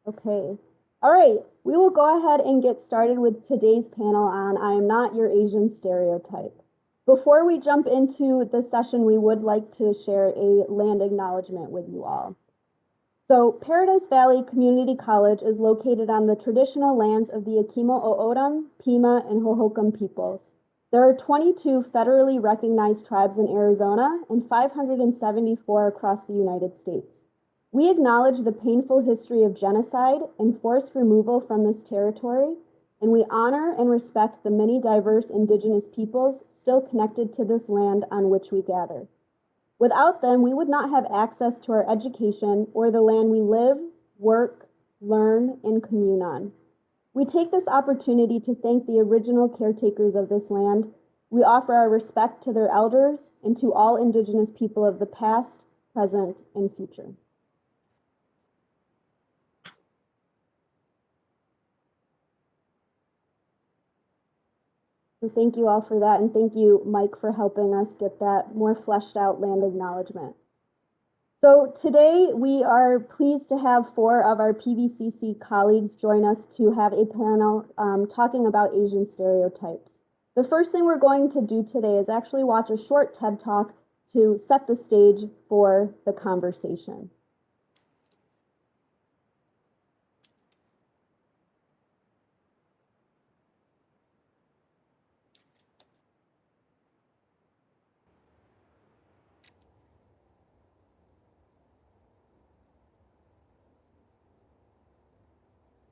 Okay. All right. We will go ahead and get started with today's panel on I Am Not Your Asian Stereotype. Before we jump into the session, we would like to share a land acknowledgement with you all. So Paradise Valley Community College is located on the traditional lands of the Akimo O'odham, Pima, and Hohokam peoples. There are 22 federally recognized tribes in Arizona and 574 across the United States. We acknowledge the painful history of genocide and forced removal from this territory, and we honor and respect the many diverse Indigenous peoples still connected to this land on which we gather. Without them, we would not have access to our education or the land we live, work, learn, and commune on. We take this opportunity to thank the original caretakers of this land. We offer our respect to their elders and to all Indigenous people of the past, present, and future. So thank you all for that, and thank you, Mike, for helping us get that more fleshed out land acknowledgement. So today we are pleased to have 4 of our PVCC colleagues join us to have a panel talking about Asian stereotypes. The first thing we're going to do today is actually watch a short TED Talk to set the stage for the conversation.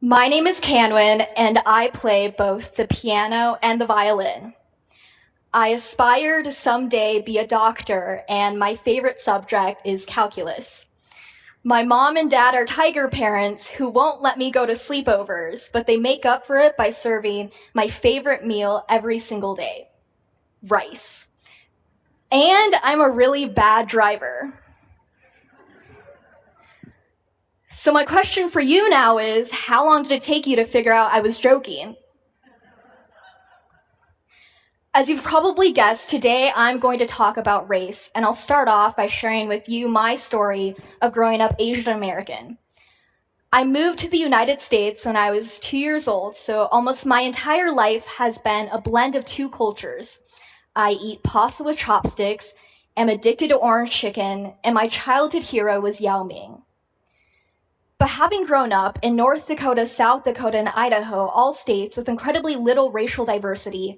My name is Canwin, and I play both the piano and the violin. I aspire to someday be a doctor, and my favorite subject is calculus. My mom and dad are tiger parents who won't let me go to sleepovers, but they make up for it by serving my favorite meal every single day: rice. And I'm a really bad driver. So my question for you now is, how long did it take you to figure out I was joking? As you've probably guessed, today I'm going to talk about race, and I'll start off by sharing with you my story of growing up Asian American. I moved to the United States when I was 2 years old, so almost my entire life has been a blend of 2 cultures. I eat pasta with chopsticks, am addicted to orange chicken, and my childhood hero was Yao Ming. But having grown up in North Dakota, South Dakota, and Idaho, all states with incredibly little racial diversity,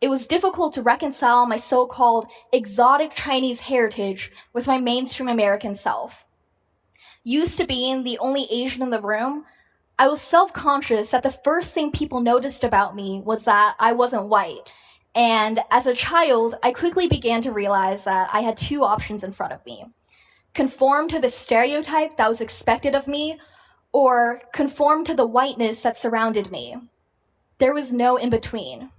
it was difficult to reconcile my so-called exotic Chinese heritage with my mainstream American self. Used to being the only Asian in the room, I was self-conscious that the first thing people noticed about me was that I wasn't white. And as a child, I quickly began to realize that I had 2 options in front of me: conform to the stereotype that was expected of me, or conform to the whiteness that surrounded me. There was no in between.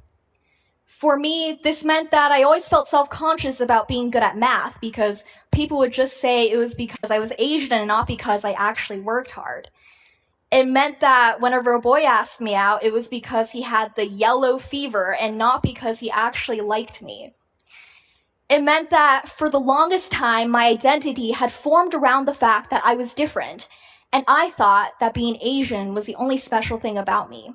For me, this meant that I always felt self-conscious about being good at math because people would just say it was because I was Asian and not because I actually worked hard. It meant that whenever a boy asked me out, it was because he had the yellow fever and not because he actually liked me. It meant that for the longest time, my identity had formed around the fact that I was different, and I thought that being Asian was the only special thing about me.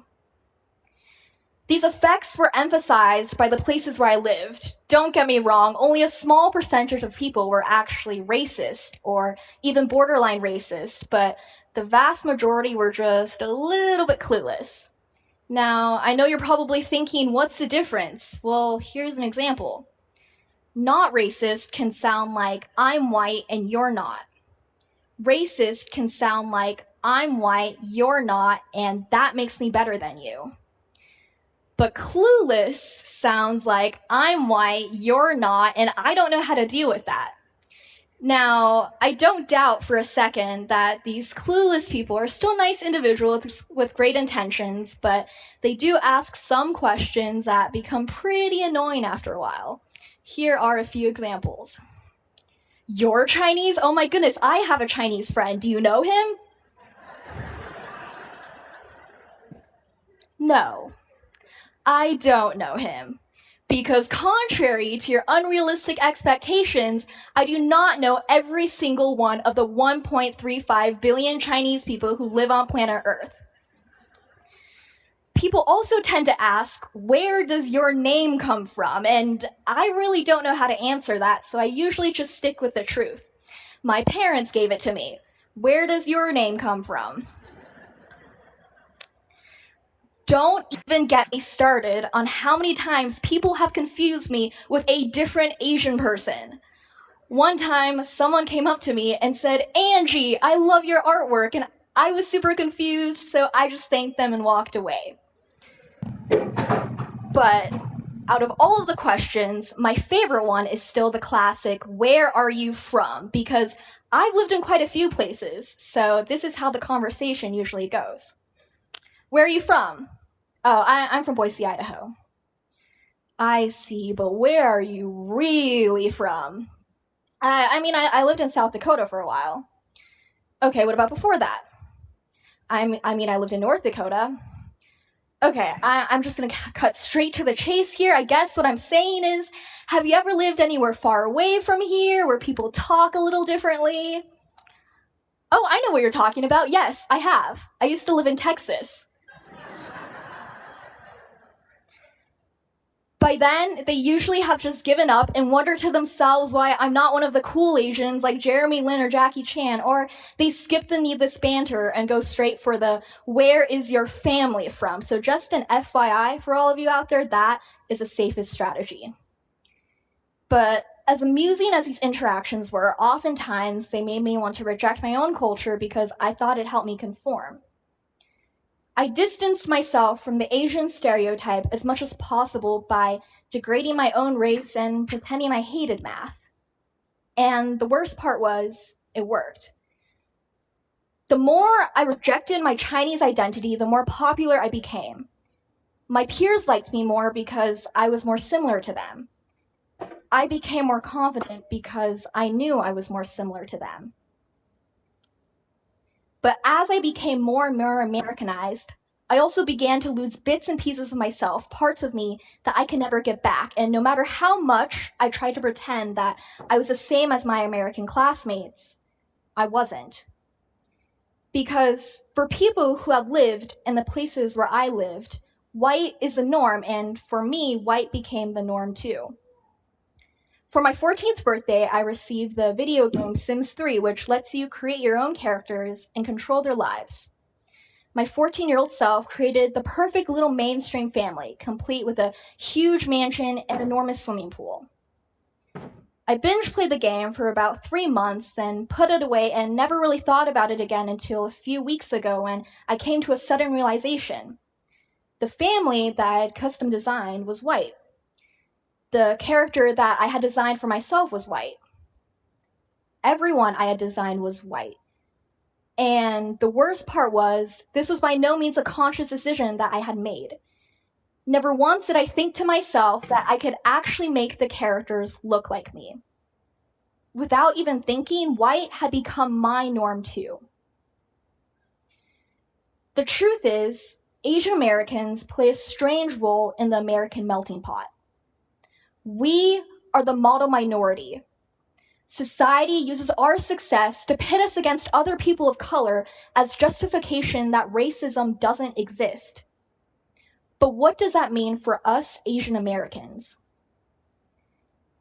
These effects were emphasized by the places where I lived. Don't get me wrong, only a small percentage of people were actually racist or even borderline racist, but the vast majority were just a little bit clueless. Now, I know you're probably thinking, what's the difference? Well, here's an example. Not racist can sound like I'm white and you're not. Racist can sound like I'm white, you're not, and that makes me better than you. But clueless sounds like I'm white, you're not, and I don't know how to deal with that. Now, I don't doubt for a second that these clueless people are still nice individuals with great intentions, but they do ask some questions that become pretty annoying after a while. Here are a few examples. You're Chinese? Oh my goodness, I have a Chinese friend. Do you know him? No, I don't know him. Because contrary to your unrealistic expectations, I do not know every single one of the 1.35 billion Chinese people who live on planet Earth. People also tend to ask, where does your name come from? And I really don't know how to answer that, so I usually just stick with the truth. My parents gave it to me. Where does your name come from? Don't even get me started on how many times people have confused me with a different Asian person. One time, someone came up to me and said, "Angie, I love your artwork," and I was super confused, so I just thanked them and walked away. But out of all of the questions, my favorite one is still the classic, "Where are you from?" Because I've lived in quite a few places, so this is how the conversation usually goes. Where are you from? Oh, I'm from Boise, Idaho. I see, but where are you really from? I lived in South Dakota for a while. Okay, what about before that? I lived in North Dakota. Okay, I'm just gonna cut straight to the chase here. I guess what I'm saying is, have you ever lived anywhere far away from here where people talk a little differently? Oh, I know what you're talking about. Yes, I have. I used to live in Texas. By then, they usually have just given up and wonder to themselves why I'm not one of the cool Asians like Jeremy Lin or Jackie Chan, or they skip the needless banter and go straight for the "where is your family from?" So just an FYI for all of you out there, that is the safest strategy. But as amusing as these interactions were, oftentimes they made me want to reject my own culture because I thought it helped me conform. I distanced myself from the Asian stereotype as much as possible by degrading my own race and pretending I hated math. And the worst part was, it worked. The more I rejected my Chinese identity, the more popular I became. My peers liked me more because I was more similar to them. I became more confident because I knew I was more similar to them. But as I became more and more Americanized, I also began to lose bits and pieces of myself, parts of me that I could never get back. And no matter how much I tried to pretend that I was the same as my American classmates, I wasn't. Because for people who have lived in the places where I lived, white is the norm, and for me, white became the norm too. For my 14th birthday, I received the video game Sims 3, which lets you create your own characters and control their lives. My 14-year-old self created the perfect little mainstream family, complete with a huge mansion and enormous swimming pool. I binge played the game for about 3 months and put it away and never really thought about it again until a few weeks ago when I came to a sudden realization. The family that I had custom designed was white. The character that I had designed for myself was white. Everyone I had designed was white. And the worst part was, this was by no means a conscious decision that I had made. Never once did I think to myself that I could actually make the characters look like me. Without even thinking, white had become my norm too. The truth is, Asian Americans play a strange role in the American melting pot. We are the model minority. Society uses our success to pit us against other people of color as justification that racism doesn't exist. But what does that mean for us Asian Americans?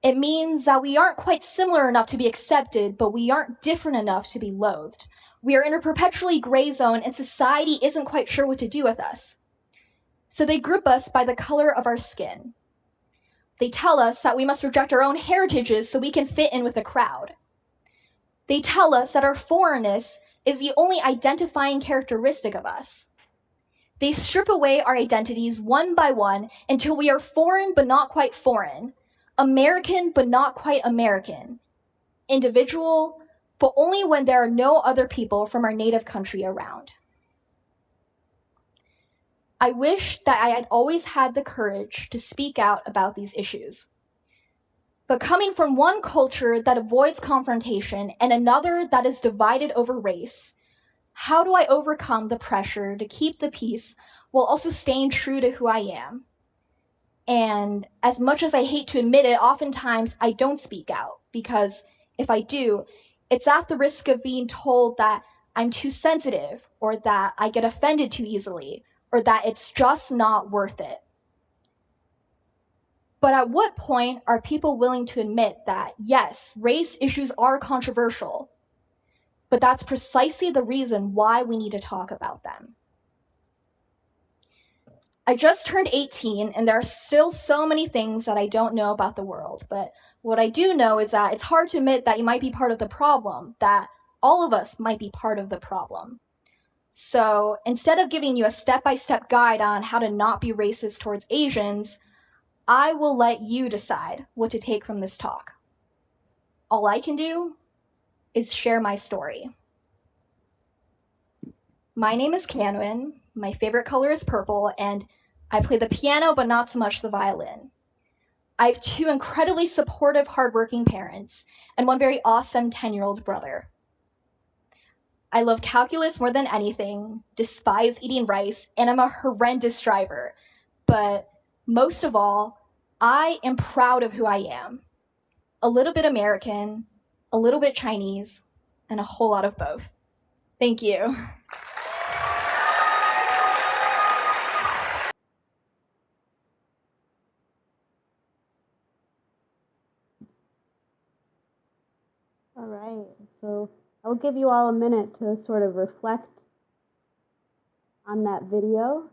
It means that we aren't quite similar enough to be accepted, but we aren't different enough to be loathed. We are in a perpetually gray zone, and society isn't quite sure what to do with us. So they group us by the color of our skin. They tell us that we must reject our own heritages so we can fit in with the crowd. They tell us that our foreignness is the only identifying characteristic of us. They strip away our identities one by one until we are foreign but not quite foreign, American but not quite American, individual but only when there are no other people from our native country around. I wish that I had always had the courage to speak out about these issues. But coming from one culture that avoids confrontation and another that is divided over race, how do I overcome the pressure to keep the peace while also staying true to who I am? And as much as I hate to admit it, oftentimes I don't speak out, because if I do, it's at the risk of being told that I'm too sensitive, or that I get offended too easily, or that it's just not worth it. But at what point are people willing to admit that, yes, race issues are controversial, but that's precisely the reason why we need to talk about them? I just turned 18, and there are still so many things that I don't know about the world, but what I do know is that it's hard to admit that you might be part of the problem, that all of us might be part of the problem. So instead of giving you a step-by-step guide on how to not be racist towards Asians, I will let you decide what to take from this talk. All I can do is share my story. My name is Carolyn, my favorite color is purple, and I play the piano but not so much the violin. I have 2 incredibly supportive, hardworking parents, and 1 very awesome 10-year-old brother. I love calculus more than anything, despise eating rice, and I'm a horrendous driver. But most of all, I am proud of who I am. A little bit American, a little bit Chinese, and a whole lot of both. Thank you. All right, so I'll give you all a minute to sort of reflect on that video.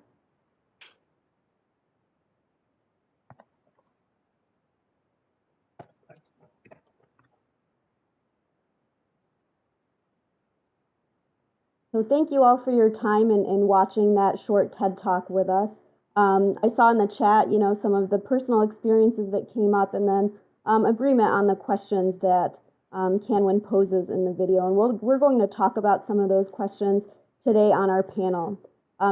So thank you all for your time and watching that short TED Talk with us. I saw in the chat, some of the personal experiences that came up, and then agreement on the questions that Canwin poses in the video. And we're going to talk about some of those questions today on our panel.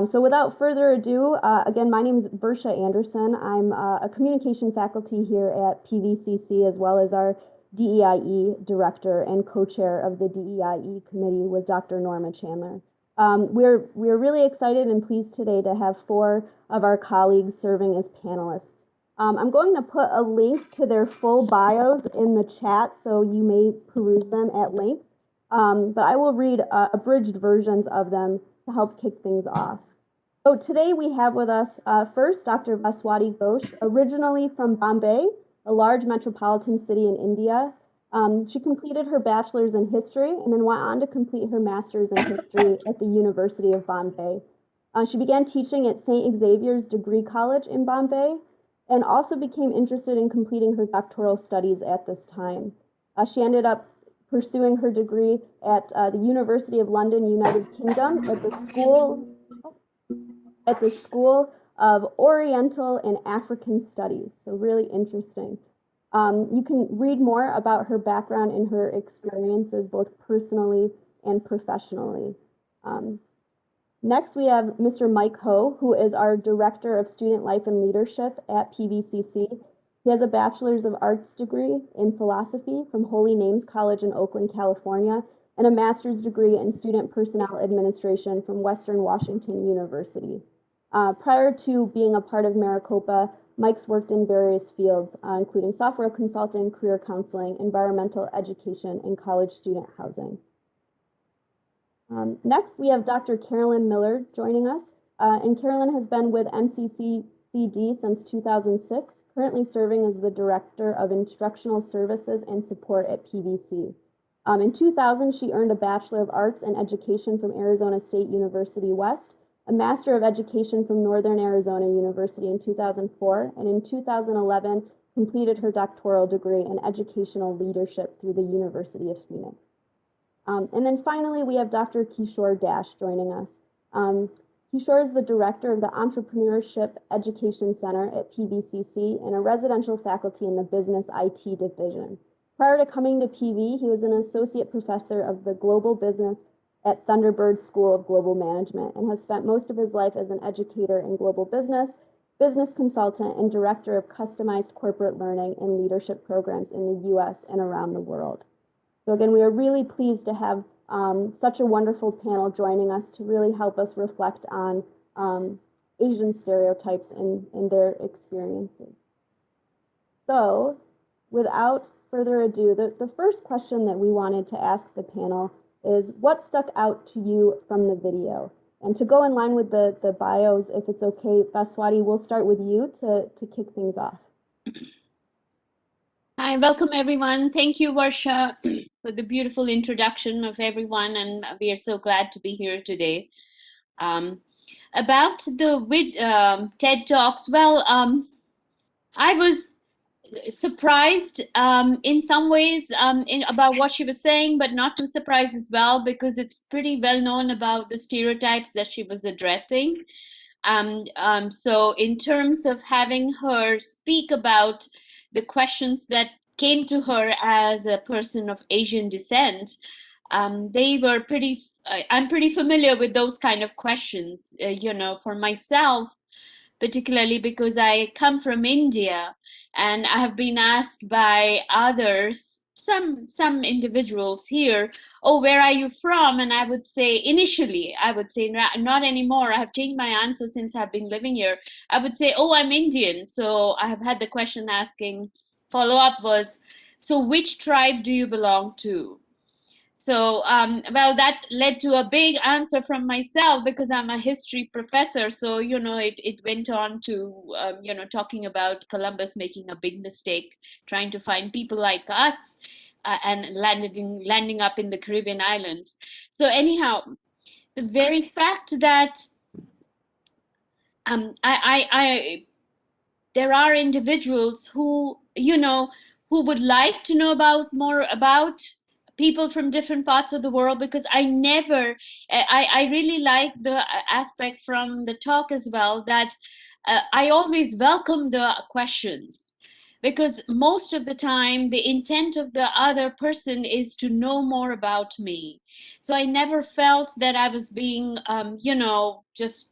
So without further ado, again, my name is Versha Anderson. I'm a communication faculty here at PVCC, as well as our DEIE director and co-chair of the DEIE committee with Dr. Norma Chandler. We're really excited and pleased today to have 4 of our colleagues serving as panelists. I'm going to put a link to their full bios in the chat, so you may peruse them at length. But I will read abridged versions of them to help kick things off. So today we have with us first Dr. Vaswati Ghosh, originally from Bombay, a large metropolitan city in India. She completed her bachelor's in history and then went on to complete her master's in history at the University of Bombay. She began teaching at St. Xavier's Degree College in Bombay and also became interested in completing her doctoral studies at this time. She ended up pursuing her degree at the University of London, United Kingdom, at the School of Oriental and African Studies. So really interesting. You can read more about her background and her experiences, both personally and professionally. Next, we have Mr. Mike Ho, who is our Director of Student Life and Leadership at PVCC. He has a Bachelor's of Arts degree in philosophy from Holy Names College in Oakland, California, and a master's degree in student personnel administration from Western Washington University. Prior to being a part of Maricopa, Mike's worked in various fields, including software consulting, career counseling, environmental education, and college student housing. Next, we have Dr. Carolyn Miller joining us, and Carolyn has been with MCCCD since 2006, currently serving as the Director of Instructional Services and Support at PVC. In 2000, she earned a Bachelor of Arts in Education from Arizona State University West, a Master of Education from Northern Arizona University in 2004, and in 2011, completed her doctoral degree in Educational Leadership through the University of Phoenix. And then finally, we have Dr. Kishore Dash joining us. Kishore is the director of the Entrepreneurship Education Center at PVCC and a residential faculty in the Business IT division. Prior to coming to PV, he was an associate professor of the global business at Thunderbird School of Global Management and has spent most of his life as an educator in global business, business consultant, and director of customized corporate learning and leadership programs in the US and around the world. So again, we are really pleased to have such a wonderful panel joining us to really help us reflect on Asian stereotypes in their experiences. So, without further ado, the first question that we wanted to ask the panel is what stuck out to you from the video? And to go in line with the bios, if it's okay, Baswati, we'll start with you to kick things off. Hi, welcome everyone. Thank you, Varsha, for the beautiful introduction of everyone, and we are so glad to be here today. About the TED Talks, well, I was surprised in some ways about what she was saying, but not too surprised as well, because it's pretty well known about the stereotypes that she was addressing. So in terms of having her speak about the questions that came to her as a person of Asian descent, they were pretty, I'm pretty familiar with those kind of questions, for myself, particularly because I come from India and I have been asked by others, some individuals here, oh, where are you from? And I would say, initially, I would say, not anymore. I have changed my answer since I've been living here. I would say, oh, I'm Indian. So I have had the question asking, follow up was, so which tribe do you belong to? So, well, that led to a big answer from myself because I'm a history professor. So, it went on to, talking about Columbus making a big mistake, trying to find people like us and landing up in the Caribbean islands. So anyhow, the very fact that I there are individuals who who would like to know about more about people from different parts of the world, because I never I really like the aspect from the talk as well, that I always welcome the questions, because most of the time the intent of the other person is to know more about me. So I never felt that I was being just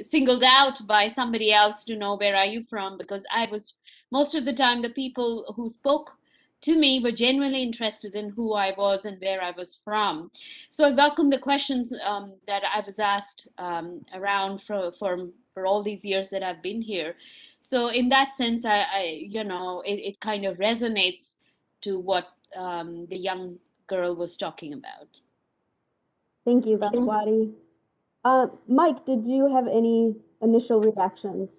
singled out by somebody else to know where are you from, because I was, most of the time, the people who spoke to me were genuinely interested in who I was and where I was from. So I welcome the questions that I was asked around for all these years that I've been here. So in that sense, it kind of resonates to what the young girl was talking about. Thank you, Baswati. Mike, did you have any initial reactions?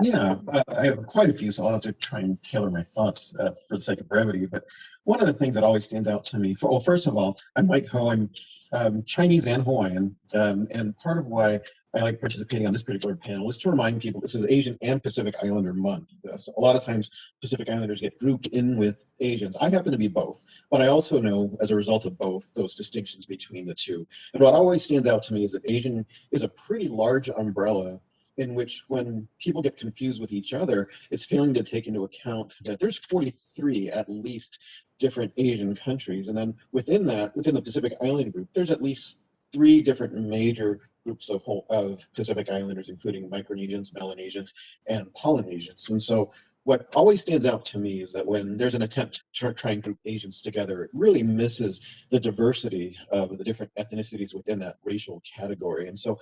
Yeah, I have quite a few, so I'll have to try and tailor my thoughts for the sake of brevity. But one of the things that always stands out to me, well, first of all, I'm Mike Ho. I'm Chinese and Hawaiian, and part of why I like participating on this particular panel is to remind people this is Asian and Pacific Islander Month. So a lot of times Pacific Islanders get grouped in with Asians. I happen to be both, but I also know, as a result of both, those distinctions between the two. And what always stands out to me is that Asian is a pretty large umbrella in which, when people get confused with each other, it's failing to take into account that there's 43 at least different Asian countries. And then within that, within the Pacific Island group, there's at least 3 different major groups of Pacific Islanders, including Micronesians, Melanesians, and Polynesians. And so what always stands out to me is that when there's an attempt to try and group Asians together, it really misses the diversity of the different ethnicities within that racial category. And so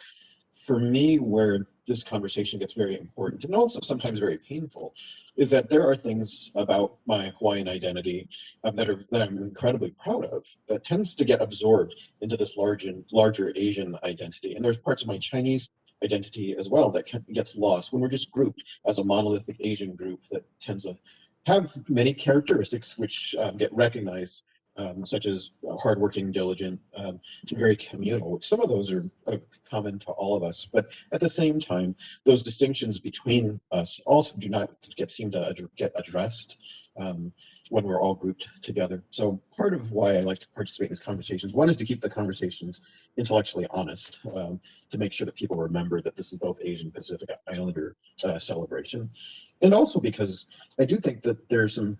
for me, where this conversation gets very important and also sometimes very painful, is that there are things about my Hawaiian identity that I'm incredibly proud of that tends to get absorbed into this larger Asian identity. And there's parts of my Chinese identity as well that gets lost when we're just grouped as a monolithic Asian group that tends to have many characteristics which get recognized, such as hardworking, diligent, very communal. Some of those are common to all of us, but at the same time, those distinctions between us also do not seem to get addressed when we're all grouped together. So part of why I like to participate in these conversations, one is to keep the conversations intellectually honest, to make sure that people remember that this is both Asian Pacific Islander celebration, and also because I do think that there's some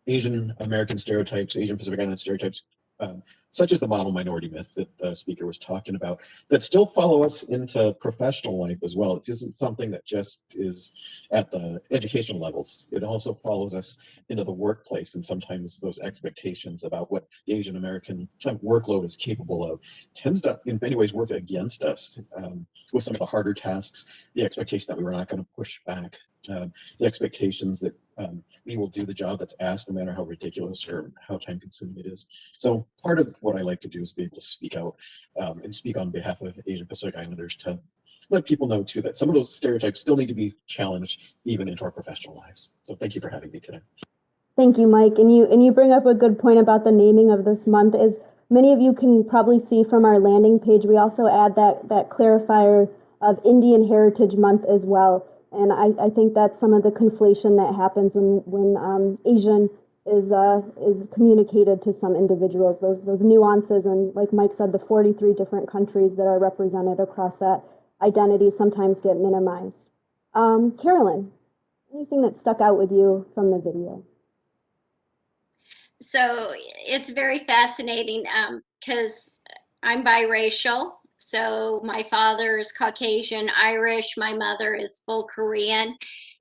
Asian American stereotypes, Asian Pacific Island stereotypes such as the model minority myth that the speaker was talking about, that still follow us into professional life as well. It isn't something that just is at the educational levels. It also follows us into the workplace, and sometimes those expectations about what the Asian American workload is capable of tends to, in many ways, work against us with some of the harder tasks, the expectation that we were not going to push back, the expectations that we will do the job that's asked no matter how ridiculous or how time consuming it is. So part of what I like to do is be able to speak out and speak on behalf of Asian Pacific Islanders to let people know too that some of those stereotypes still need to be challenged even into our professional lives. So thank you for having me today. Thank you, Mike. And you bring up a good point about the naming of this month. As many of you can probably see from our landing page, we also add that clarifier of Indian Heritage Month as well. And I think that's some of the conflation that happens when Asian is communicated to some individuals. Those nuances, and like Mike said, the 43 different countries that are represented across that identity sometimes get minimized. Carolyn, anything that stuck out with you from the video? So it's very fascinating because I'm biracial. So my father is Caucasian Irish, my mother is full Korean,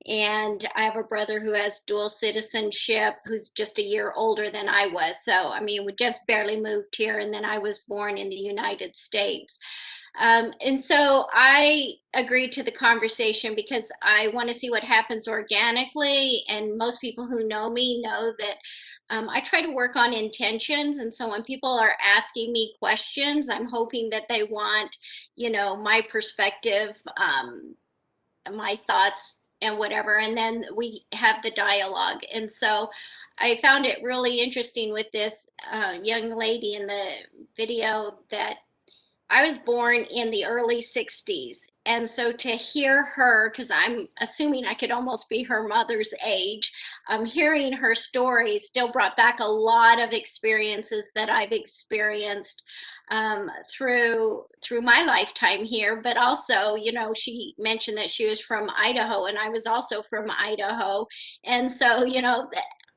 and I have a brother who has dual citizenship who's just a year older than I was. So, I mean, we just barely moved here, and then I was born in the United States. And so I agreed to the conversation because I want to see what happens organically. And most people who know me know that I try to work on intentions. And so when people are asking me questions, I'm hoping that they want, my perspective, my thoughts and whatever. And then we have the dialogue. And so I found it really interesting with this young lady in the video that I was born in the early 60s. And so to hear her, because I'm assuming I could almost be her mother's age, hearing her story still brought back a lot of experiences that I've experienced through my lifetime here. But also, she mentioned that she was from Idaho, and I was also from Idaho. And so,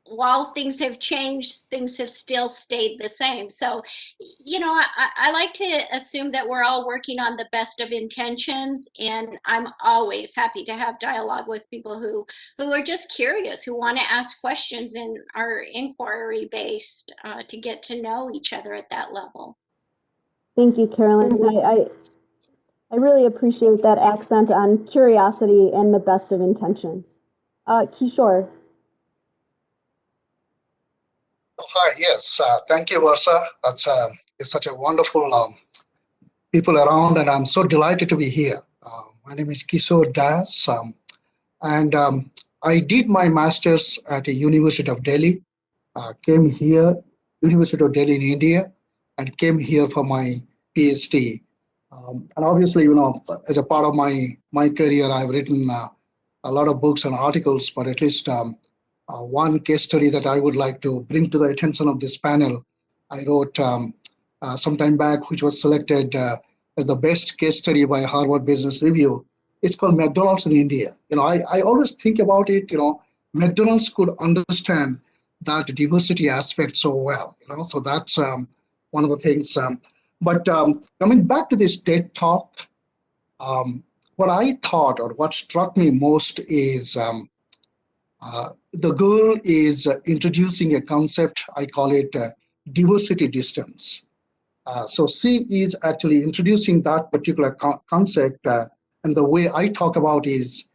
while things have changed, things have still stayed the same. So, I like to assume that we're all working on the best of intentions, and I'm always happy to have dialogue with people who are just curious, who want to ask questions and are inquiry based to get to know each other at that level. Thank you, Carolyn. I really appreciate that accent on curiosity and the best of intentions. Kishore. Hi, yes, thank you, Versa. That's it's such a wonderful people around, and I'm so delighted to be here. My name is Kishore Dash, and I did my master's at the University of Delhi, came here, University of Delhi in India, and came here for my PhD. And obviously, as a part of my career, I've written a lot of books and articles, but at least one case study that I would like to bring to the attention of this panel, I wrote some time back, which was selected as the best case study by Harvard Business Review. It's called McDonald's in India. I always think about it, McDonald's could understand that diversity aspect so well, so that's one of the things. But coming back to this TED Talk, what I thought or what struck me most is the girl is introducing a concept, I call it diversity distance. So she is actually introducing that particular concept, and the way I talk about is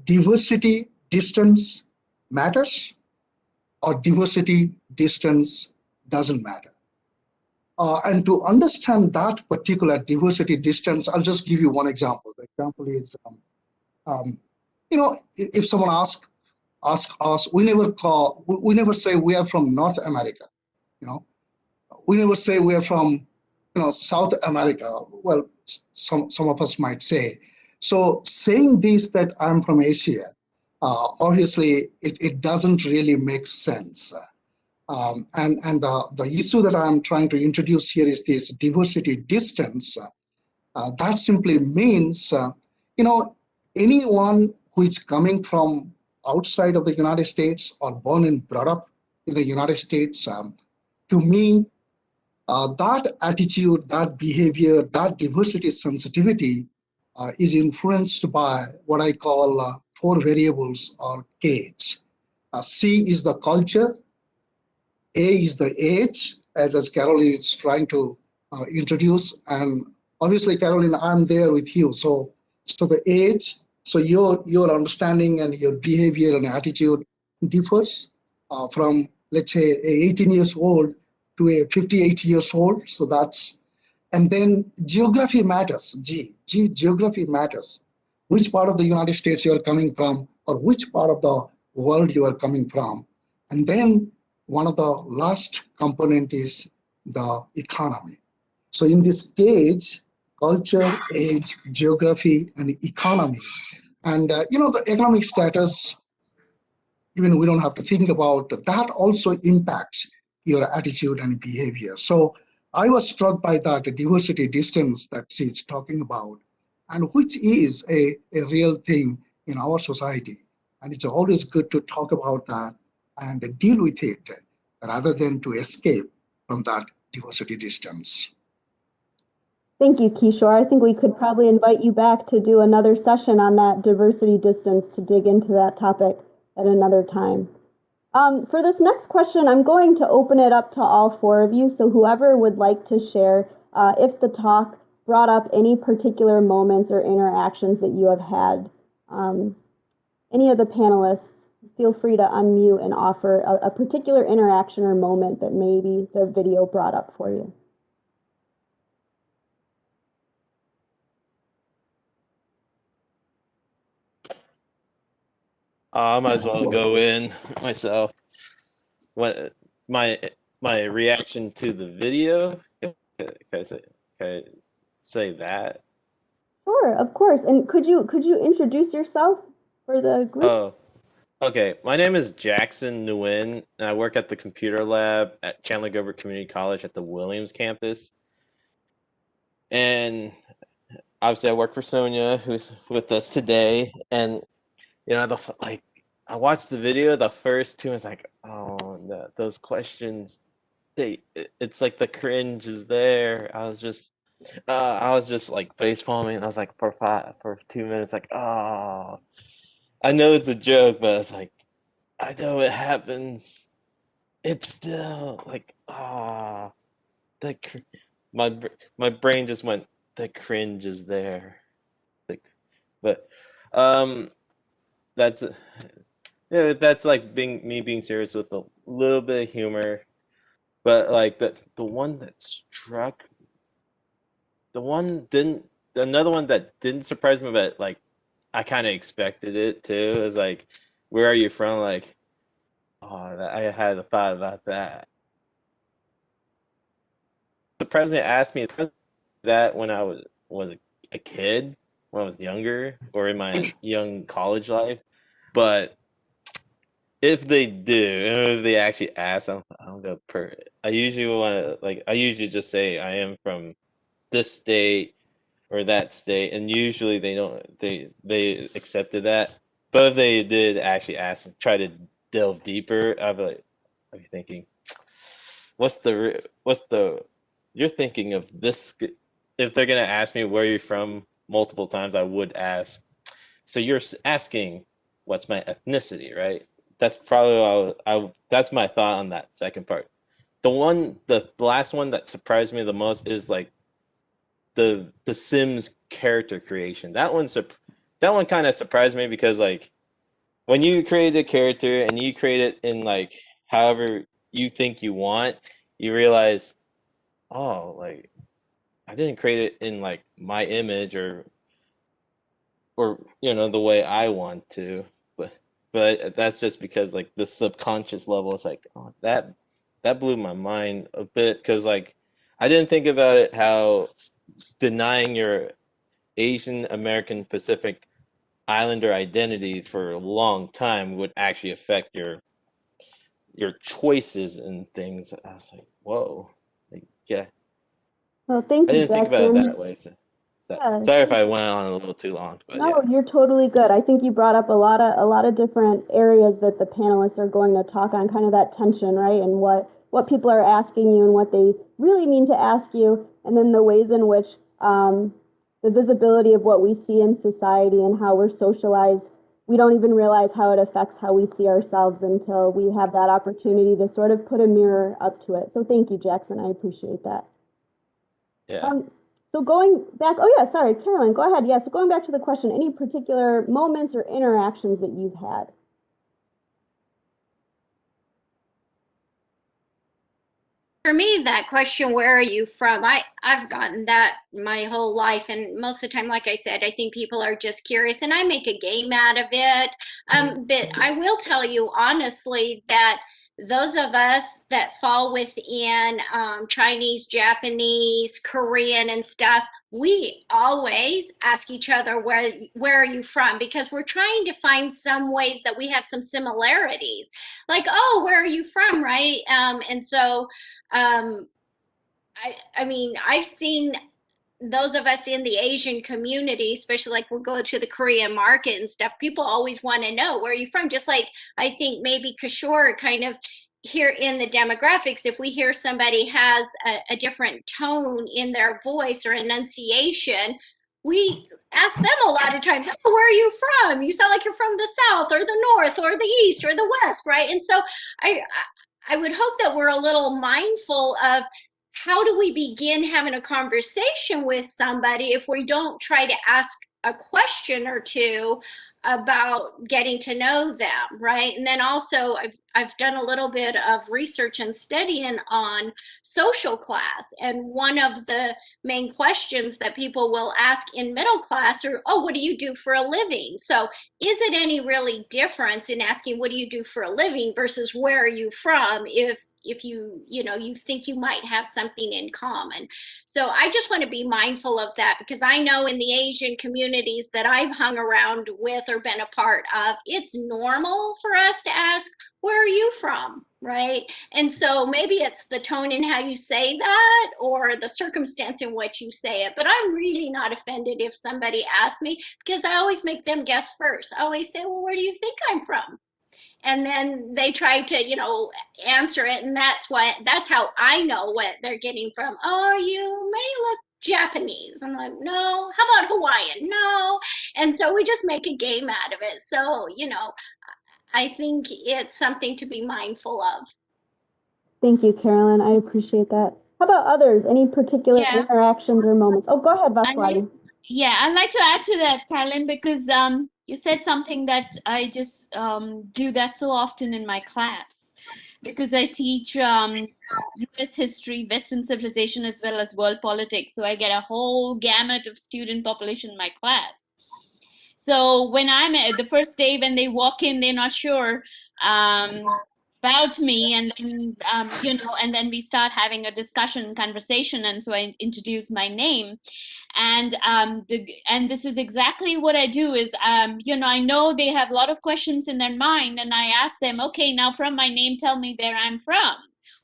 diversity distance matters or diversity distance doesn't matter. And to understand that particular diversity distance, I'll just give you one example. The example is, if someone asks us, we never say we are from North America. We never say we are from, South America. Well, some of us might say. So saying this that I'm from Asia, obviously it doesn't really make sense. And the issue that I'm trying to introduce here is this diversity distance. That simply means, anyone who is coming from outside of the United States or born and brought up in the United States, to me, that attitude, that behavior, that diversity sensitivity is influenced by what I call 4 variables or K's. C is the culture, A is the age, as Carolyn is trying to introduce, and obviously, Carolyn, I'm there with you. So the age, so your understanding and your behavior and attitude differs from, let's say, a 18 years old to a 58 years old. So that's, and then geography matters. Geography matters. Which part of the United States you are coming from, or which part of the world you are coming from, and then one of the last component is the economy. So in this page, culture, age, geography, and economy. And the economic status, even we don't have to think about that, also impacts your attitude and behavior. So I was struck by that diversity distance that she's talking about, and which is a real thing in our society. And it's always good to talk about that and deal with it rather than to escape from that diversity distance. Thank you, Kishore. I think we could probably invite you back to do another session on that diversity distance to dig into that topic at another time. For this next question, I'm going to open it up to all 4 of you. So whoever would like to share, if the talk brought up any particular moments or interactions that you have had. Any of the panelists, feel free to unmute and offer a particular interaction or moment that maybe the video brought up for you. I might as well go in myself. What my reaction to the video? Can I say that? Sure, of course. And could you introduce yourself for the group? Oh, okay. My name is Jackson Nguyen, and I work at the computer lab at Chandler Gilbert Community College at the Williams campus. And obviously, I work for Sonia, who's with us today. And I watched the video. The first 2, I was like, oh, no, those questions. It's like the cringe is there. I was just like face palming. I was like for 2 minutes, like, oh, I know it's a joke, but it's like, I know it happens. It's still like, ah, my brain just went, the cringe is there. Like, but that's that's like being serious with a little bit of humor. But like the one that struck, another one that didn't surprise me, but like I kind of expected it too. Is like, where are you from? Like, oh, I had a thought about that. The president asked me that when I was a kid, when I was younger, or in my young college life. But if they do, if they actually ask, I'll go per. I usually want to I usually just say I am from this state or that state, and usually they don't. They accepted that. But if they did actually ask and try to delve deeper, I'd be thinking, what's the you're thinking of this? If they're gonna ask me where you're from multiple times, I would ask. So you're asking what's my ethnicity, right? That's probably that's my thought on that second part. The last one that surprised me the most is like the Sims character creation. That one kind of surprised me because like when you create a character and you create it in like however you think you want, you realize, oh, like I didn't create it in like my image or the way I want to, but that's just because like the subconscious level is like, oh, that blew my mind a bit because like I didn't think about it how denying your Asian American Pacific Islander identity for a long time would actually affect your choices and things. I was like, whoa, like yeah, Well, thank I you, didn't think about it Jackson. that way. So Yeah, sorry if I went on a little too long, but no, yeah. you're totally good. I think you brought up a lot of different areas that the panelists are going to talk on, kind of that tension, right? And what what people are asking you and what they really mean to ask you, and then the ways in which the visibility of what we see in society and how we're socialized, we don't even realize how it affects how we see ourselves until we have that opportunity to sort of put a mirror up to it. So thank you, Jackson. I appreciate that. Yeah. So going back, oh yeah, sorry, Carolyn, go ahead. Yeah, so going back to the question, any particular moments or interactions that you've had? For me, that question, where are you from? I've gotten that my whole life. And most of the time, like I said, I think people are just curious and I make a game out of it. But I will tell you honestly that those of us that fall within Chinese, Japanese, Korean and stuff, we always ask each other, where are you from? Because we're trying to find some ways that we have some similarities. Like, oh, where are you from, right? And so I mean, I've seen those of us in the Asian community, especially like we'll go to the Korean market and stuff, people always want to know, where are you from? Just like I think maybe Kishore kind of here in the demographics, if we hear somebody has a different tone in their voice or enunciation, we ask them a lot of times, oh, where are you from? You sound like you're from the South or the North or the East or the West, right? And so I would hope that we're a little mindful of how do we begin having a conversation with somebody if we don't try to ask a question or two about getting to know them, right? And then also I've done a little bit of research and studying on social class, and one of the main questions that people will ask in middle class are, oh, what do you do for a living? So is it any really difference in asking what do you do for a living versus where are you from, if you think you might have something in common? So I just want to be mindful of that, because I know in the Asian communities that I've hung around with or been a part of, it's normal for us to ask, where are you from, right? And so maybe it's the tone in how you say that or the circumstance in which you say it, but I'm really not offended if somebody asks me, because I always make them guess first. I always say, well, where do you think I'm from? And then they try to answer it, and that's how I know what they're getting from. Oh, you may look Japanese. I'm like, no. How about Hawaiian? No. And so we just make a game out of it. So I think it's something to be mindful of. Thank you, Carolyn. I appreciate that. How about others? Any particular Yeah. interactions or moments? Oh, go ahead, Vaswati. Yeah, I'd like to add to that, Carolyn, because you said something that I just do that so often in my class, because I teach US history, Western civilization, as well as world politics. So I get a whole gamut of student population in my class. So when I'm at the first day, when they walk in, they're not sure about me, and then and then we start having a discussion, conversation, and so I introduce my name, and and this is exactly what I do is I know they have a lot of questions in their mind, and I ask them, okay, now from my name, tell me where I'm from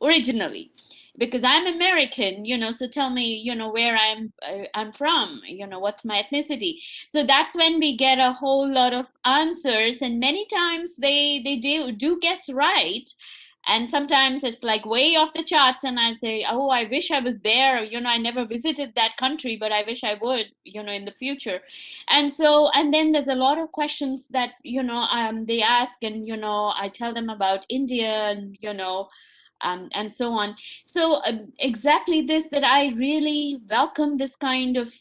originally, because I'm American, so tell me, where I'm from, what's my ethnicity. So that's when we get a whole lot of answers, and many times they do guess right, and sometimes it's like way off the charts, and I say, oh, I wish I was there, I never visited that country, but I wish I would, in the future. And so, and then there's a lot of questions that they ask, and I tell them about India, and so on. So exactly this, that I really welcome this kind of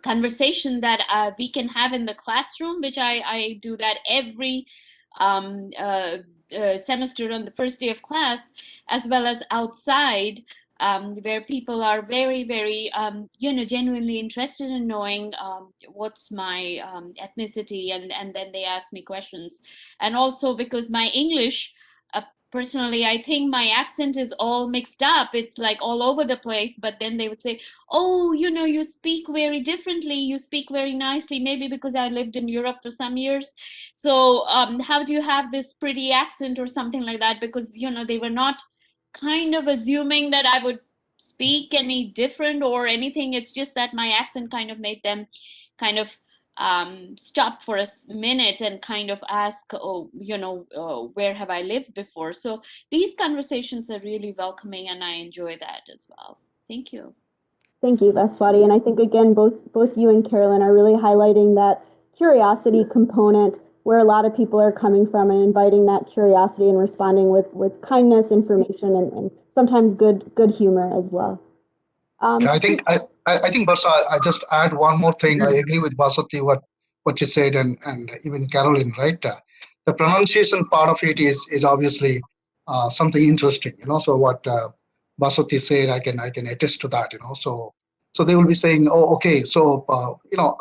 conversation that we can have in the classroom, which I do that every semester on the first day of class, as well as outside, where people are very, very, genuinely interested in knowing what's my ethnicity, and then they ask me questions. And also because my English, personally, I think my accent is all mixed up. It's like all over the place, but then they would say, oh, you speak very differently, you speak very nicely, maybe because I lived in Europe for some years. So how do you have this pretty accent or something like that? Because they were not kind of assuming that I would speak any different or anything. It's just that my accent kind of made them kind of stop for a minute and kind of ask, oh, where have I lived before? So these conversations are really welcoming, and I enjoy that as well. Thank you. Thank you, Vaswati. And I think, again, both you and Carolyn are really highlighting that curiosity component where a lot of people are coming from and inviting that curiosity and responding with kindness, information, and sometimes good humor as well. Yeah, I think Barsha, I just add one more thing. I agree with Vaswati what you said, and even Carolyn, right? The pronunciation part of it is obviously something interesting, So what Vaswati said, I can attest to that, So they will be saying, oh, okay, so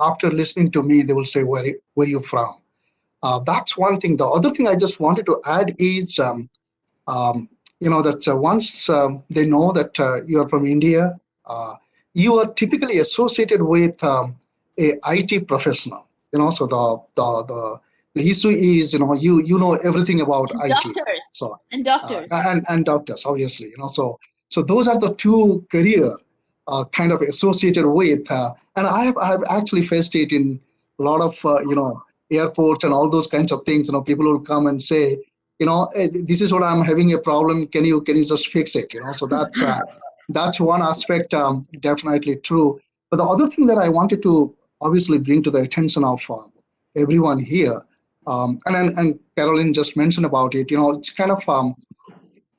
after listening to me, they will say, where you from? That's one thing. The other thing I just wanted to add is, that once they know that you are from India, you are typically associated with a IT professional. So the issue is, you know everything about and IT. Doctors. So and doctors. And doctors, obviously. So those are the two career kind of associated with. And I have actually faced it in a lot of airports and all those kinds of things. People will come and say, hey, this is what I'm having a problem. Can you just fix it? So that's one aspect, definitely true. But the other thing that I wanted to obviously bring to the attention of everyone here, and Carolyn just mentioned about it. It's kind of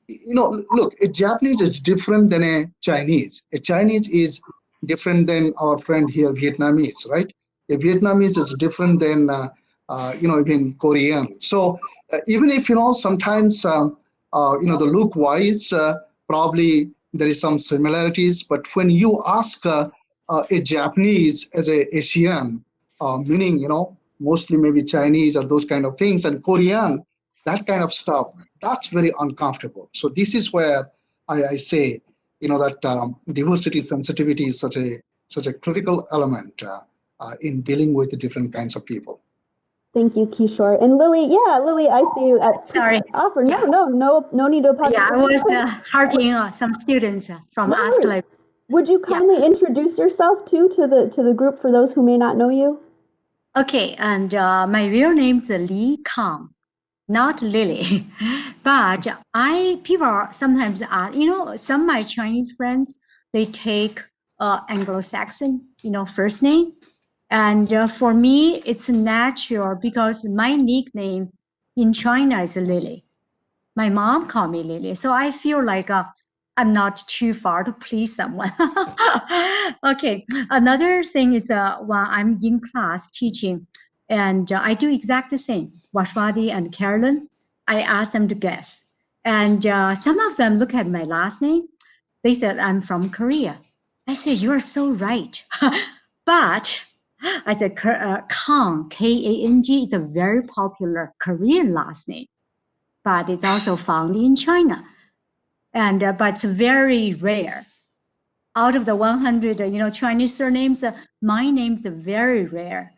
look, a Japanese is different than a Chinese. A Chinese is different than our friend here, Vietnamese, right? A Vietnamese is different than, even Korean. So even if, sometimes, the look wise, probably there is some similarities, but when you ask a Japanese as a Asian, meaning, mostly maybe Chinese or those kind of things, and Korean, that kind of stuff, that's very uncomfortable. So this is where I say, that diversity sensitivity is such a critical element in dealing with the different kinds of people. Thank you, Kishore. And Lily, Lily, I see you. Sorry. Offer. No need to apologize. Yeah, I was helping some students from Ask Library. Would you kindly introduce yourself too to the group for those who may not know you? Okay, and my real name is Li Kang, not Lily. But people sometimes ask, some of my Chinese friends, they take Anglo-Saxon, first name. And for me, it's natural because my nickname in China is Lily. My mom called me Lily. So I feel like I'm not too far to please someone. Okay. Another thing is when I'm in class teaching, and I do exactly the same. Vaswati and Carolyn, I ask them to guess. And some of them look at my last name. They said, I'm from Korea. I said, you are so right. But I said, Kang, K-A-N-G, is a very popular Korean last name, but it's also found in China. And but it's very rare. Out of the 100, Chinese surnames, my name's very rare.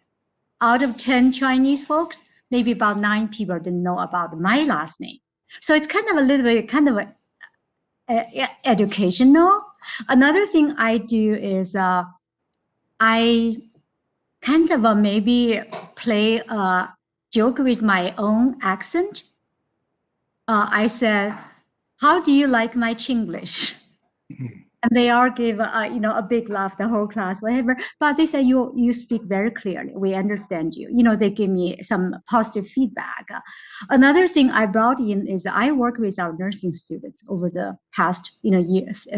Out of 10 Chinese folks, maybe about 9 people didn't know about my last name. So it's kind of a little bit educational. Another thing I do is I kind of maybe play a joke with my own accent. I said, how do you like my Chinglish? And they all give a big laugh, the whole class, whatever. But they say you speak very clearly. We understand you. They give me some positive feedback. Another thing I brought in is I work with our nursing students over the past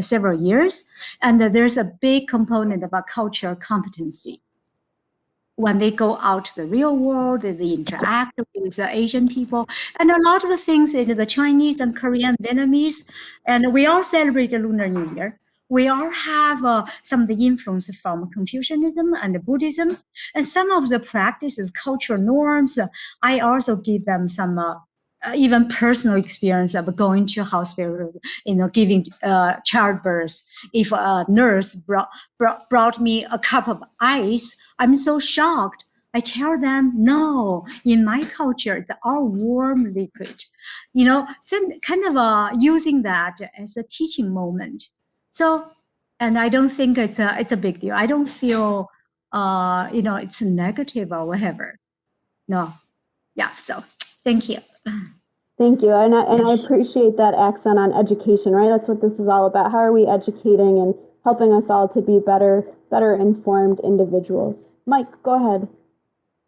several years, and there's a big component about cultural competency. When they go out to the real world, they interact with Asian people, and a lot of the things in the Chinese and Korean, Vietnamese, and we all celebrate the Lunar New Year. We all have some of the influence from Confucianism and Buddhism, and some of the practices, cultural norms. I also give them some even personal experience of going to hospital, giving childbirth. If a nurse brought me a cup of ice, I'm so shocked. I tell them, no, in my culture, it's all warm liquid. So kind of using that as a teaching moment. So, and I don't think it's a big deal. I don't feel it's negative or whatever. No, yeah. So thank you. Thank you. And I appreciate that accent on education, right? That's what this is all about. How are we educating and helping us all to be better informed individuals? Mike, go ahead.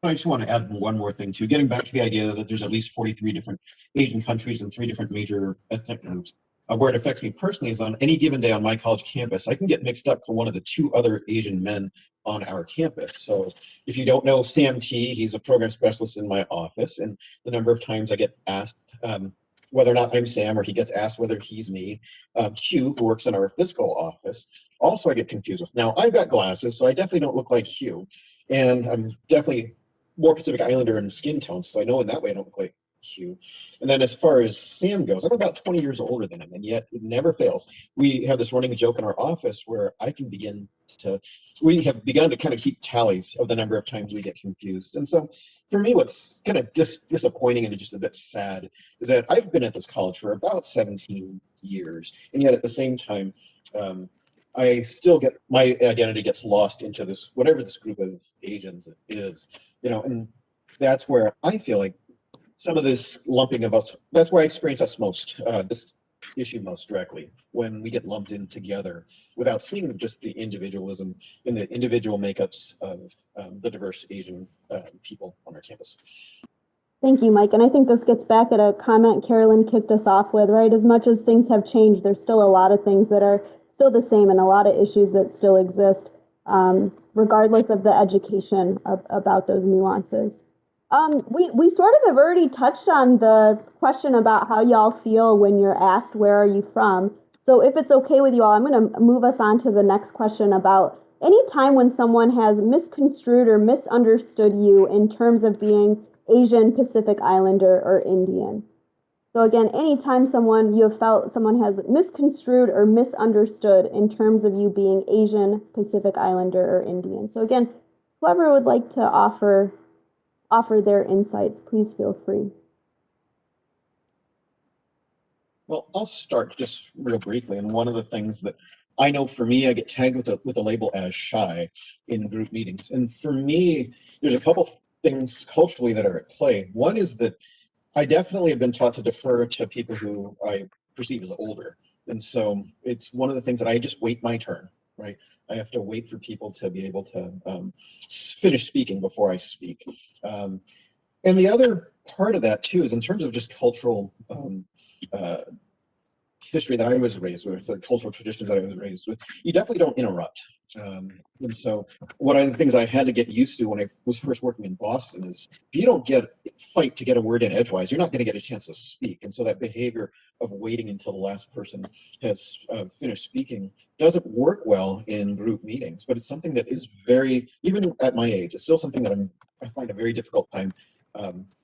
I just want to add one more thing too. Getting back to the idea that there's at least 43 different Asian countries and 3 different major ethnic groups. Where it affects me personally is on any given day on my college campus, I can get mixed up for one of the 2 other Asian men on our campus. So if you don't know Sam T, he's a program specialist in my office, and the number of times I get asked whether or not I'm Sam, or he gets asked whether he's me. Hugh, who works in our fiscal office, also I get confused with. Now, I've got glasses, so I definitely don't look like Hugh, and I'm definitely more Pacific Islander in skin tone, so I know in that way I don't look like Hugh. And then as far as Sam goes, I'm about 20 years older than him, and yet it never fails. We have this running joke in our office where we have begun to kind of keep tallies of the number of times we get confused. And so for me, what's kind of disappointing and just a bit sad is that I've been at this college for about 17 years, and yet at the same time, I still get, my identity gets lost into this, whatever this group of Asians is, and that's where I feel like some of this lumping of us, that's where I experience this issue most directly, when we get lumped in together without seeing just the individualism and the individual makeups of the diverse Asian people on our campus. Thank you, Mike. And I think this gets back at a comment Carolyn kicked us off with, right? As much as things have changed, there's still a lot of things that are still the same and a lot of issues that still exist, regardless of the education about those nuances. We sort of have already touched on the question about how y'all feel when you're asked, where are you from? So if it's okay with you all, I'm going to move us on to the next question about any time when someone has misconstrued or misunderstood you in terms of being Asian, Pacific Islander, or Indian. So again, anytime you have felt someone has misconstrued or misunderstood in terms of you being Asian, Pacific Islander, or Indian. So again, whoever would like to offer their insights, please feel free. Well, I'll start just real briefly. And one of the things that I know for me, I get tagged with a label as shy in group meetings. And for me, there's a couple things culturally that are at play. One is that I definitely have been taught to defer to people who I perceive as older. And so it's one of the things that I just wait my turn, right? I have to wait for people to be able to finish speaking before I speak. And the other part of that too is in terms of just cultural history that I was raised with, the cultural traditions that I was raised with, you definitely don't interrupt. And so one of the things I had to get used to when I was first working in Boston is if you don't fight to get a word in edgewise, you're not going to get a chance to speak. And so that behavior of waiting until the last person has finished speaking doesn't work well in group meetings, but it's something that is even at my age, it's still something that I find a very difficult time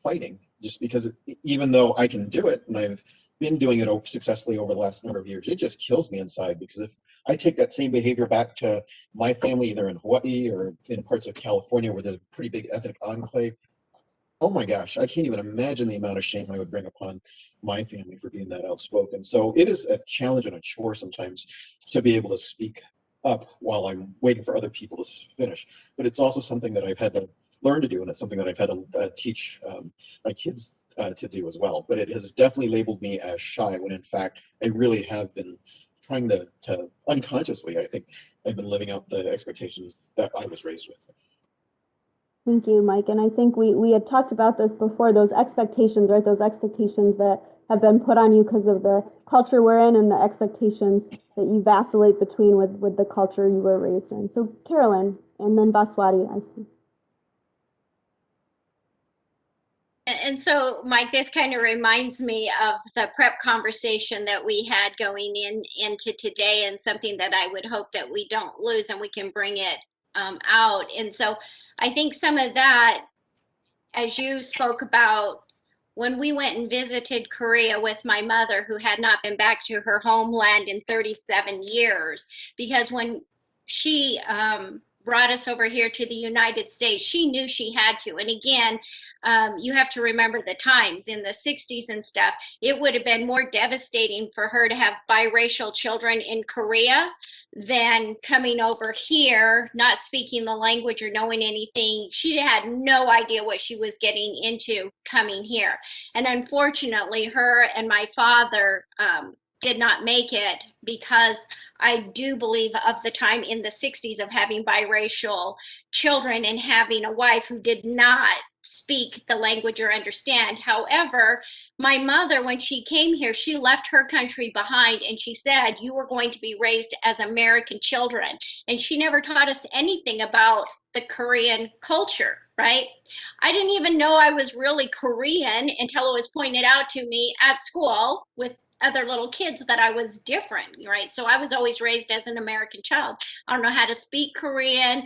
fighting, just because even though I can do it and I've been doing it successfully over the last number of years, it just kills me inside, because if I take that same behavior back to my family, either in Hawaii or in parts of California where there's a pretty big ethnic enclave, oh my gosh, I can't even imagine the amount of shame I would bring upon my family for being that outspoken. So it is a challenge and a chore sometimes to be able to speak up while I'm waiting for other people to finish. But it's also something that I've had to learn to do, and it's something that I've had to teach my kids to do as well. But it has definitely labeled me as shy, when in fact I really have been trying to unconsciously, I think I've been living out the expectations that I was raised with. Thank you, Mike. And I think we had talked about this before, those expectations, right? Those expectations that have been put on you because of the culture we're in and the expectations that you vacillate between with the culture you were raised in. So Carolyn, and then Baswati, I see. And so, Mike, this kind of reminds me of the prep conversation that we had going into today, and something that I would hope that we don't lose and we can bring it out. And so I think some of that, as you spoke about, when we went and visited Korea with my mother, who had not been back to her homeland in 37 years, because when she brought us over here to the United States. She knew she had to. And again, you have to remember the times in the 60s and stuff. It would have been more devastating for her to have biracial children in Korea than coming over here, not speaking the language or knowing anything. She had no idea what she was getting into coming here. And unfortunately, her and my father did not make it, because I do believe of the time in the 60s of having biracial children and having a wife who did not speak the language or understand. However, my mother, when she came here, she left her country behind, and she said, you were going to be raised as American children. And she never taught us anything about the Korean culture, right? I didn't even know I was really Korean until it was pointed out to me at school with other little kids that I was different, right? So I was always raised as an American child. I don't know how to speak Korean,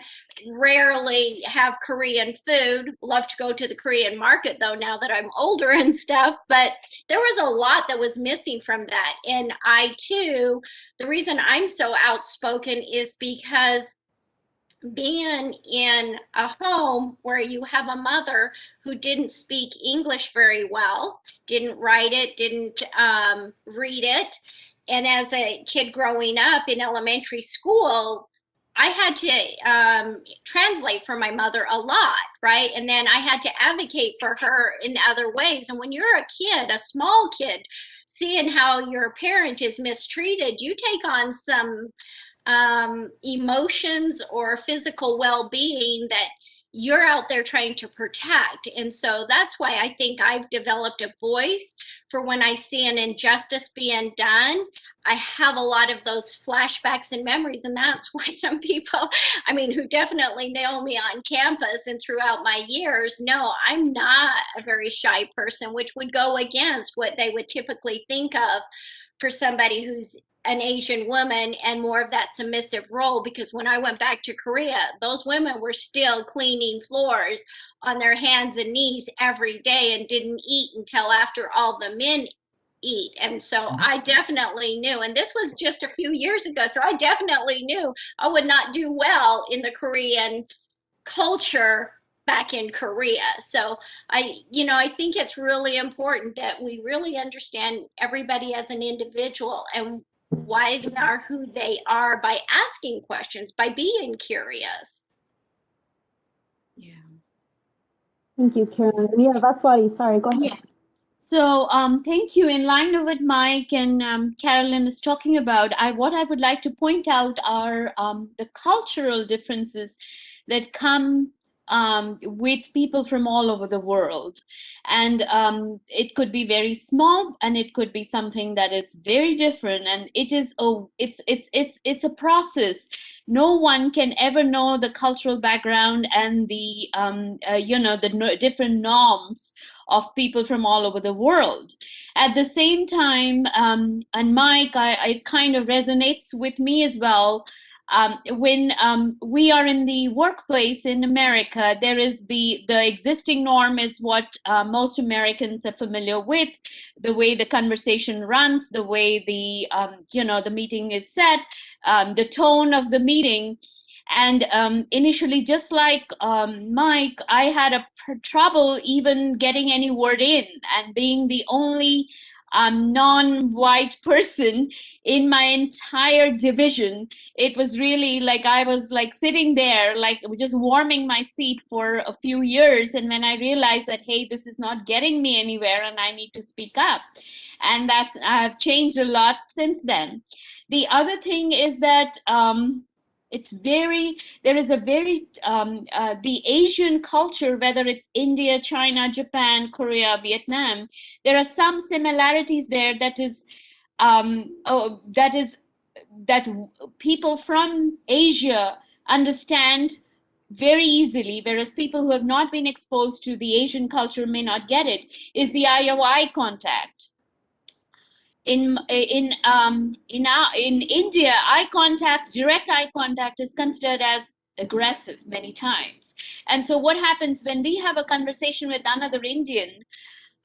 rarely have Korean food. Love to go to the Korean market though, now that I'm older and stuff, but there was a lot that was missing from that. And I too, the reason I'm so outspoken is because being in a home where you have a mother who didn't speak English very well, didn't write it, didn't read it. And as a kid growing up in elementary school, I had to translate for my mother a lot, right? And then I had to advocate for her in other ways. And when you're a kid, a small kid, seeing how your parent is mistreated, you take on some emotions or physical well-being that you're out there trying to protect. And so that's why I think I've developed a voice for when I see an injustice being done. I have a lot of those flashbacks and memories, and that's why some people, I mean, who definitely know me on campus and throughout my years, know I'm not a very shy person, which would go against what they would typically think of for somebody who's an Asian woman and more of that submissive role. Because when I went back to Korea, those women were still cleaning floors on their hands and knees every day and didn't eat until after all the men eat. And so I definitely knew, and this was just a few years ago, so I definitely knew I would not do well in the Korean culture back in Korea. So I think it's really important that we really understand everybody as an individual and why they are who they are by asking questions, by being curious. Yeah. Thank you, Carolyn. Yeah, Vaswati, sorry, go ahead. Yeah. So thank you. In line with what Mike and Carolyn is talking about, what I would like to point out are the cultural differences that come with people from all over the world. And it could be very small, and it could be something that is very different. And it's a process. No one can ever know the cultural background and the different norms of people from all over the world. At the same time, and Mike, it kind of resonates with me as well. When we are in the workplace in America, there is the existing norm is what most Americans are familiar with, the way the conversation runs, the way the meeting is set, the tone of the meeting. And initially, just like Mike, I had trouble even getting any word in, and being the only non-white person in my entire division, it was really like I was like sitting there, like just warming my seat for a few years. And when I realized that, hey, this is not getting me anywhere and I need to speak up. And I've changed a lot since then. The other thing is that the Asian culture, whether it's India, China, Japan, Korea, Vietnam, there are some similarities there that people from Asia understand very easily, whereas people who have not been exposed to the Asian culture may not get it, is the eye contact. In India, direct eye contact is considered as aggressive many times. And so what happens when we have a conversation with another Indian,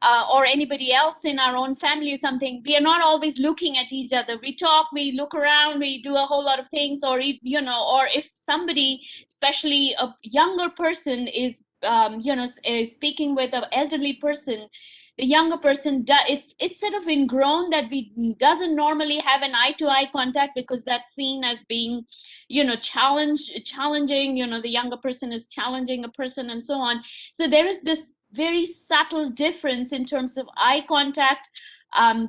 or anybody else in our own family or something, we are not always looking at each other. We talk, we look around, we do a whole lot of things, or or if somebody, especially a younger person, is is speaking with an elderly person, the younger person, it's sort of ingrown that we doesn't normally have an eye-to-eye contact, because that's seen as being, challenging. The younger person is challenging a person, and so on. So there is this very subtle difference in terms of eye contact,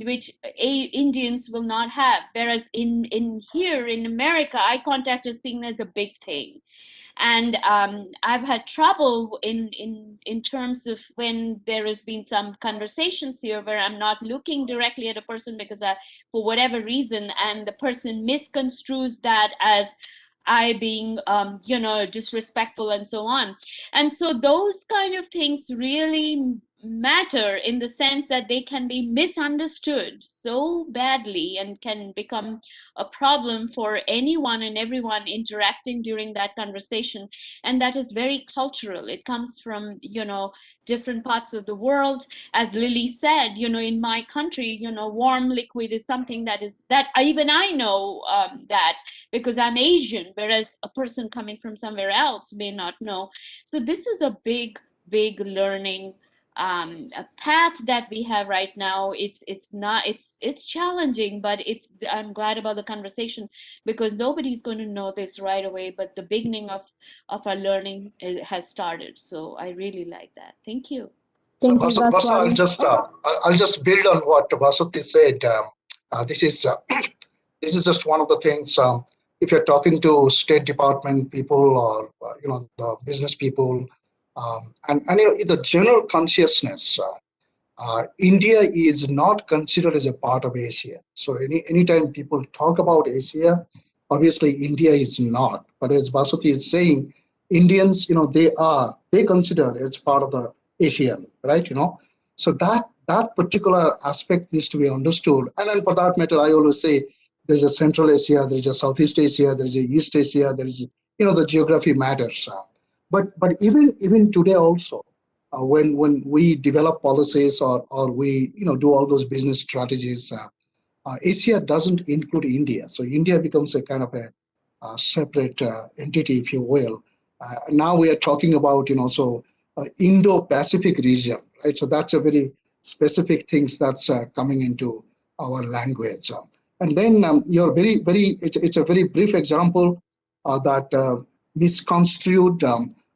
which Indians will not have. Whereas in here in America, eye contact is seen as a big thing. And I've had trouble in terms of when there has been some conversations here where I'm not looking directly at a person because for whatever reason, and the person misconstrues that as I being, disrespectful and so on. And so those kind of things really matter, in the sense that they can be misunderstood so badly and can become a problem for anyone and everyone interacting during that conversation. And that is very cultural. It comes from, different parts of the world. As Lily said, in my country, warm liquid is something that even I know, that, because I'm Asian, whereas a person coming from somewhere else may not know. So this is a big learning a path that we have right now. It's challenging, but I'm glad about the conversation, because nobody's going to know this right away, but the beginning of our learning has started. So I really like that. Thank you. Thank you, Vasu, Vaswati. I'll just build on what Vasuti said. This is this is just one of the things. If you're talking to State Department people, or the business people, and the general consciousness, India is not considered as a part of Asia. So anytime people talk about Asia, obviously India is not. But as Vasuti is saying, Indians, they consider it's part of the Asian, right? So that particular aspect needs to be understood. And then for that matter, I always say there's a Central Asia, there's a Southeast Asia, there's a East Asia, there is, the geography matters. But even today also, when we develop policies, or we do all those business strategies, Asia doesn't include India. So India becomes a kind of a separate entity, if you will. Now we are talking about Indo-Pacific region, right? So that's a very specific things that's coming into our language. And then you're it's a very brief example that misconstrued.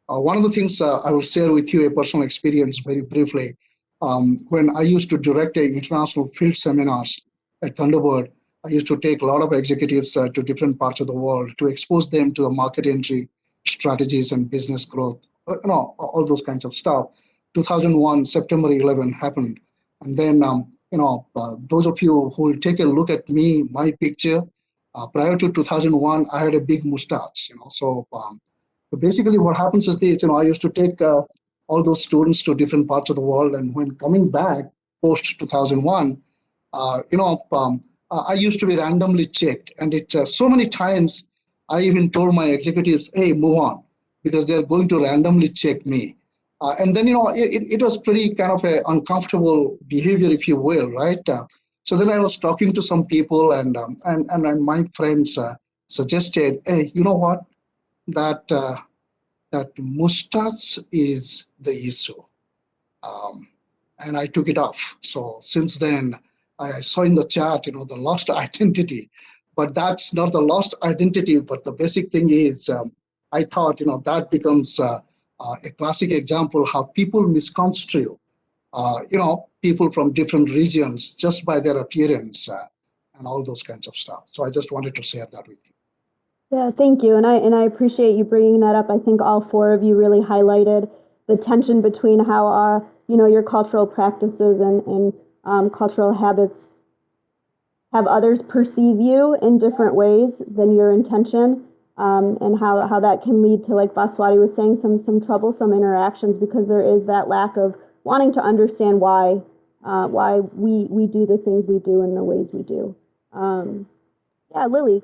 One of the things I will share with you a personal experience very briefly. When I used to direct international field seminars at Thunderbird, I used to take a lot of executives to different parts of the world to expose them to the market entry strategies and business growth, all those kinds of stuff. 2001, September 11 happened. And then, those of you who will take a look at me, my picture, prior to 2001, I had a big mustache, so basically what happens is this, I used to take all those students to different parts of the world, and when coming back post 2001, I used to be randomly checked, and it's so many times I even told my executives, hey, move on, because they're going to randomly check me. And then, it was pretty kind of a uncomfortable behavior, if you will, right? So then I was talking to some people, and my friends suggested, hey, you know what? That mustache is the issue. And I took it off. So since then, I saw in the chat, the lost identity, but that's not the lost identity. But the basic thing is, I thought, that becomes a classic example how people misconstrue, people from different regions just by their appearance and all those kinds of stuff. So I just wanted to share that with you. Yeah, thank you. And I appreciate you bringing that up. I think all four of you really highlighted the tension between how your cultural practices and cultural habits have others perceive you in different ways than your intention, and how that can lead to, like Vaswati was saying, some troublesome interactions, because there is that lack of wanting to understand why we do the things we do in the ways we do. Yeah, Lily.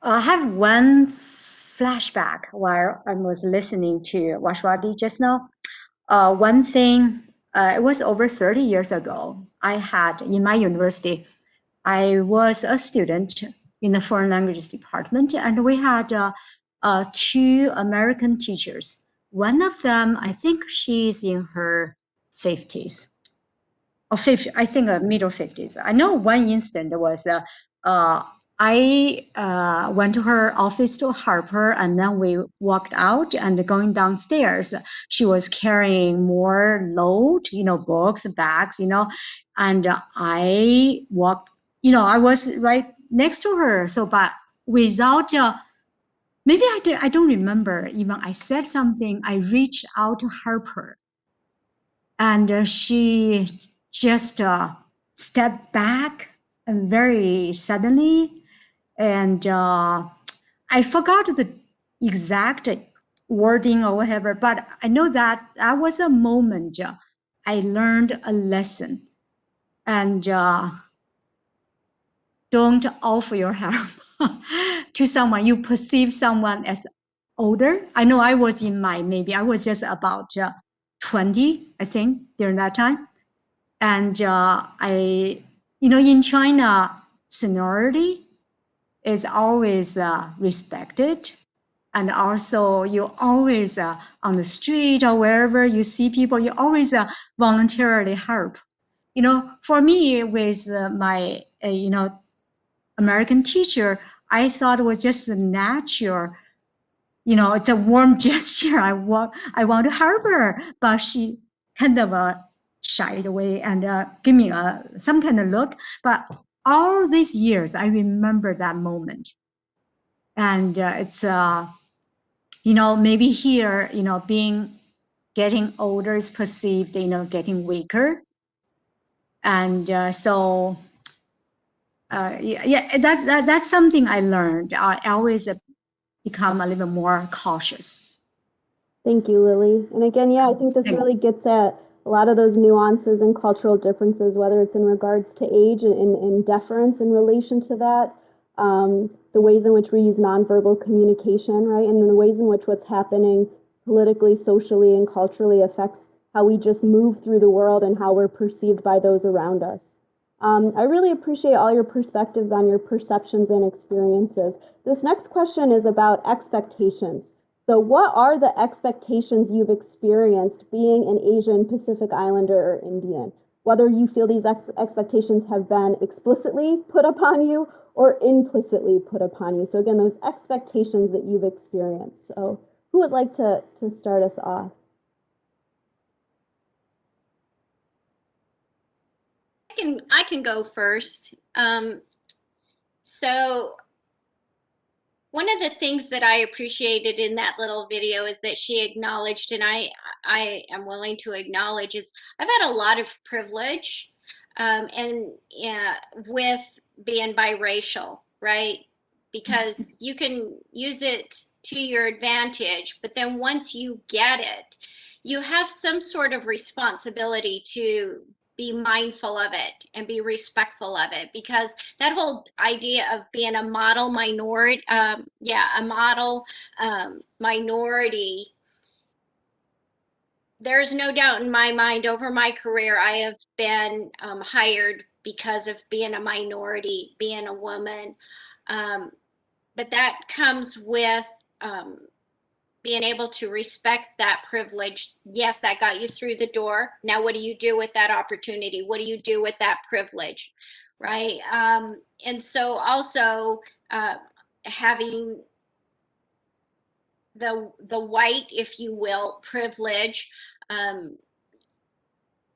I have one flashback while I was listening to Vashwati just now. One thing it was over 30 years ago. I had, in my university, I was a student in the foreign languages department, and we had 2 American teachers. One of them, I think she's in her 50s. Or 50, I think middle 50s. I know one instant was I went to her office to help her, and then we walked out, and going downstairs, she was carrying more load, books, bags, and I walked, I was right next to her. So, but without, maybe I don't remember even I said something, I reached out to help her. And she just stepped back and very suddenly. And I forgot the exact wording or whatever, but I know that that was a moment I learned a lesson. And don't offer your help to someone you perceive someone as older. I know I was maybe I was just about 20, I think, during that time. And in China, seniority is always respected. And also, you always on the street or wherever you see people, you always voluntarily help. For me, with my, American teacher, I thought it was just natural. It's a warm gesture. I want to help her, but she kind of shied away and give me some kind of look. But all these years, I remember that moment. And it's, maybe here, getting older is perceived, getting weaker. And so, that's something I learned. I always become a little more cautious. Thank you, Lily. And again, yeah, I think this really gets at a lot of those nuances and cultural differences, whether it's in regards to age and deference in relation to that, the ways in which we use nonverbal communication, right? And then the ways in which what's happening politically, socially, and culturally affects how we just move through the world and how we're perceived by those around us. I really appreciate all your perspectives on your perceptions and experiences. This next question is about expectations. So what are the expectations you've experienced being an Asian, Pacific Islander, or Indian? Whether you feel these expectations have been explicitly put upon you or implicitly put upon you. So again, those expectations that you've experienced. So who would like to start us off? I can go first. So one of the things that I appreciated in that little video is that she acknowledged, and I am willing to acknowledge, is I've had a lot of privilege, and with being biracial, right? Because you can use it to your advantage, but then once you get it, you have some sort of responsibility to be mindful of it and be respectful of it, because that whole idea of being a model minority, minority, there's no doubt in my mind over my career, I have been hired because of being a minority, being a woman. But that comes with being able to respect that privilege. Yes, that got you through the door. Now, what do you do with that opportunity? What do you do with that privilege, right? And so also having the white, if you will, privilege.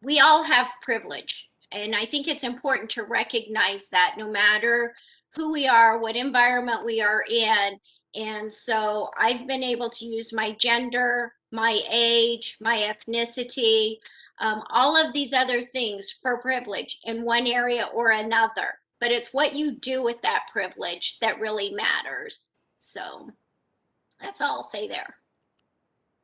We all have privilege. And I think it's important to recognize that no matter who we are, what environment we are in. And so I've been able to use my gender, my age, my ethnicity, all of these other things for privilege in one area or another. But it's what you do with that privilege that really matters. So that's all I'll say there.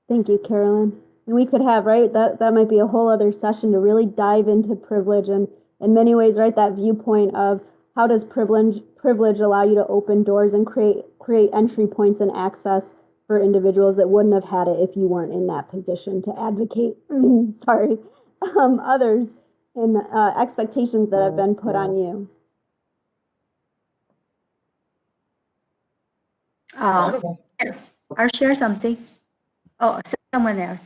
Thank you, Carolyn. And we could have, right, that might be a whole other session to really dive into privilege, and in many ways, right, that viewpoint of how does privilege allow you to open doors and create entry points and access for individuals that wouldn't have had it if you weren't in that position to advocate others and expectations that have been put on you? I don't know. I'll share something. Oh, someone else.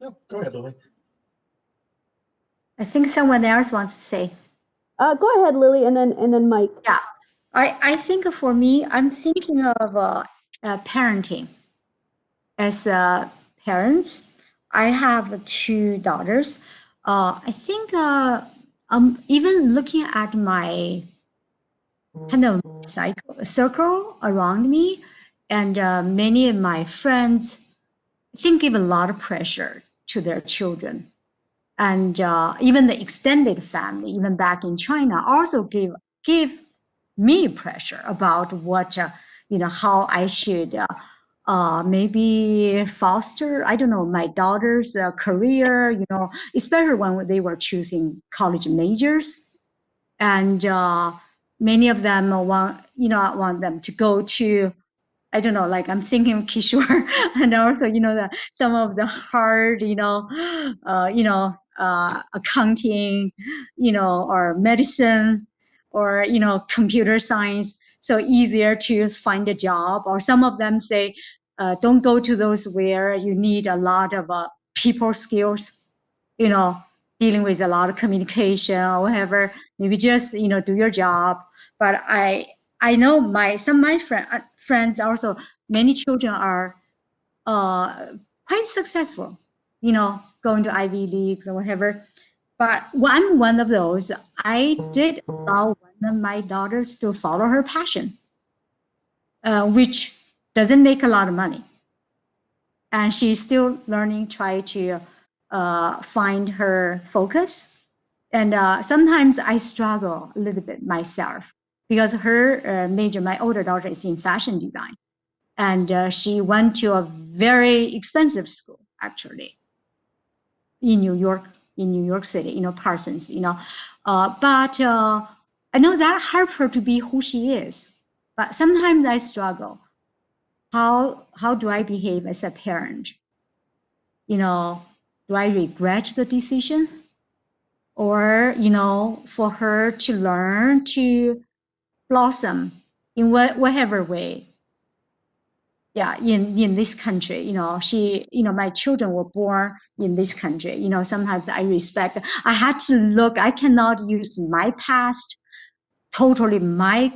No, go ahead, Lily. I think someone else wants to say. Go ahead, Lily, and then Mike. Yeah, I think for me, I'm thinking of parenting. As parents, I have two daughters. I think even looking at my kind of circle around me, and many of my friends, I think give a lot of pressure to their children. And even the extended family, even back in China, also give me pressure about what how I should maybe foster, I don't know, my daughter's career. Especially when they were choosing college majors, and many of them want them to go to, I don't know, like I'm thinking of Kishore, and also, some of the hard, accounting, or medicine, or, computer science. So easier to find a job. Or some of them say, don't go to those where you need a lot of people skills, dealing with a lot of communication or whatever. Maybe just, do your job. But I know some of my friends also, many children are quite successful, going to Ivy Leagues or whatever. But I'm one of those. I did allow one of my daughters to follow her passion, which doesn't make a lot of money. And she's still learning, try to find her focus. And sometimes I struggle a little bit myself, because her major, my older daughter, is in fashion design. And she went to a very expensive school, actually, in New York City, Parsons, but I know that helped her to be who she is. But sometimes I struggle. How do I behave as a parent? Do I regret the decision? Or, for her to learn to blossom in whatever way. Yeah, in this country, my children were born in this country. Sometimes I respect. I had to look. I cannot use my past, totally my,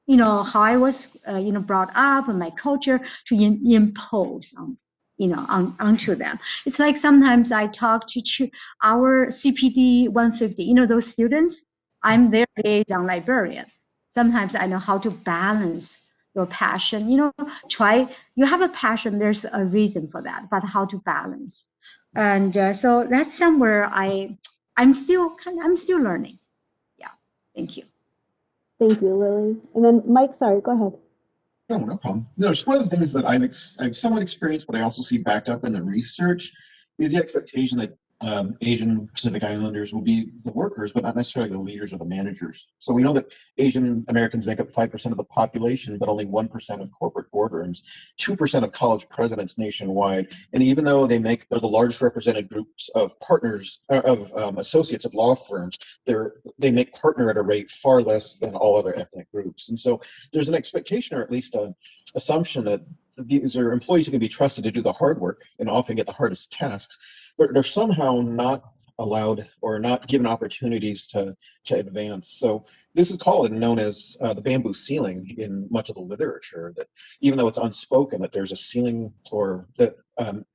how I was, brought up, and my culture to impose onto them. It's like sometimes I talk to our CPD 150. Those students. I'm their liaison librarian. Sometimes I know how to balance your passion. You have a passion, there's a reason for that, but how to balance. And so that's somewhere I'm still learning. Yeah. Thank you. Thank you, Lily. And then Mike, sorry, go ahead. No problem. No, it's one of the things that I've somewhat experienced, but I also see backed up in the research, is the expectation that Asian Pacific Islanders will be the workers, but not necessarily the leaders or the managers. So we know that Asian Americans make up 5% of the population, but only 1% of corporate boardrooms, 2% of college presidents nationwide. And even though they're the largest represented groups of partners, associates of law firms, they make partner at a rate far less than all other ethnic groups. And so there's an expectation, or at least an assumption, that these are employees who can be trusted to do the hard work and often get the hardest tasks, but they're somehow not allowed or not given opportunities to advance. So this is called and known as the bamboo ceiling in much of the literature, that even though it's unspoken, that there's a ceiling or that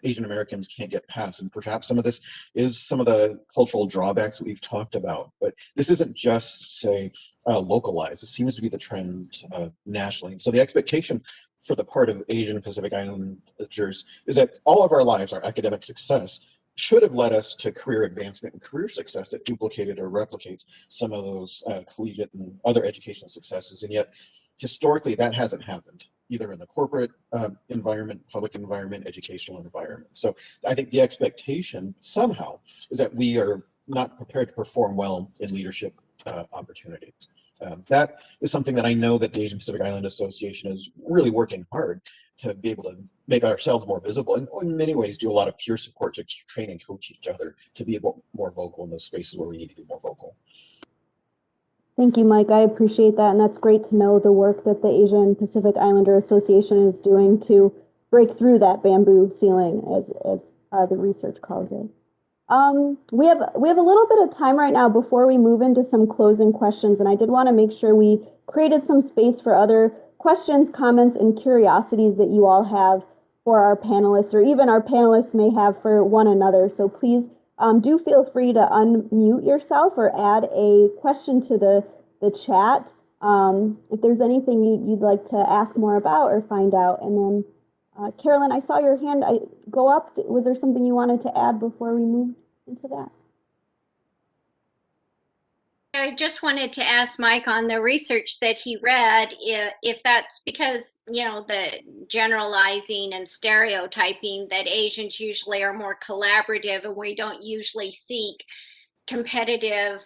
Asian Americans can't get past. And perhaps some of this is some of the cultural drawbacks that we've talked about, but this isn't just, say, localized. It seems to be the trend nationally. And so the expectation for the part of Asian Pacific Islanders is that all of our lives, our academic success, should have led us to career advancement and career success that duplicated or replicates some of those collegiate and other educational successes. And yet, historically, that hasn't happened, either in the corporate environment, public environment, educational environment. So I think the expectation somehow is that we are not prepared to perform well in leadership opportunities. That is something that I know that the Asian Pacific Island Association is really working hard to be able to make ourselves more visible, and in many ways do a lot of peer support to train and coach each other to be more vocal in those spaces where we need to be more vocal. Thank you, Mike. I appreciate that, and that's great to know the work that the Asian Pacific Islander Association is doing to break through that bamboo ceiling, as the research calls it. We have a little bit of time right now before we move into some closing questions, and I did want to make sure we created some space for other questions, comments, and curiosities that you all have for our panelists, or even our panelists may have for one another. So please do feel free to unmute yourself or add a question to the chat if there's anything you'd like to ask more about or find out. And then Carolyn, I saw your hand go up. Was there something you wanted to add before we move into that? I just wanted to ask Mike on the research that he read, if that's because, the generalizing and stereotyping that Asians usually are more collaborative and we don't usually seek competitive,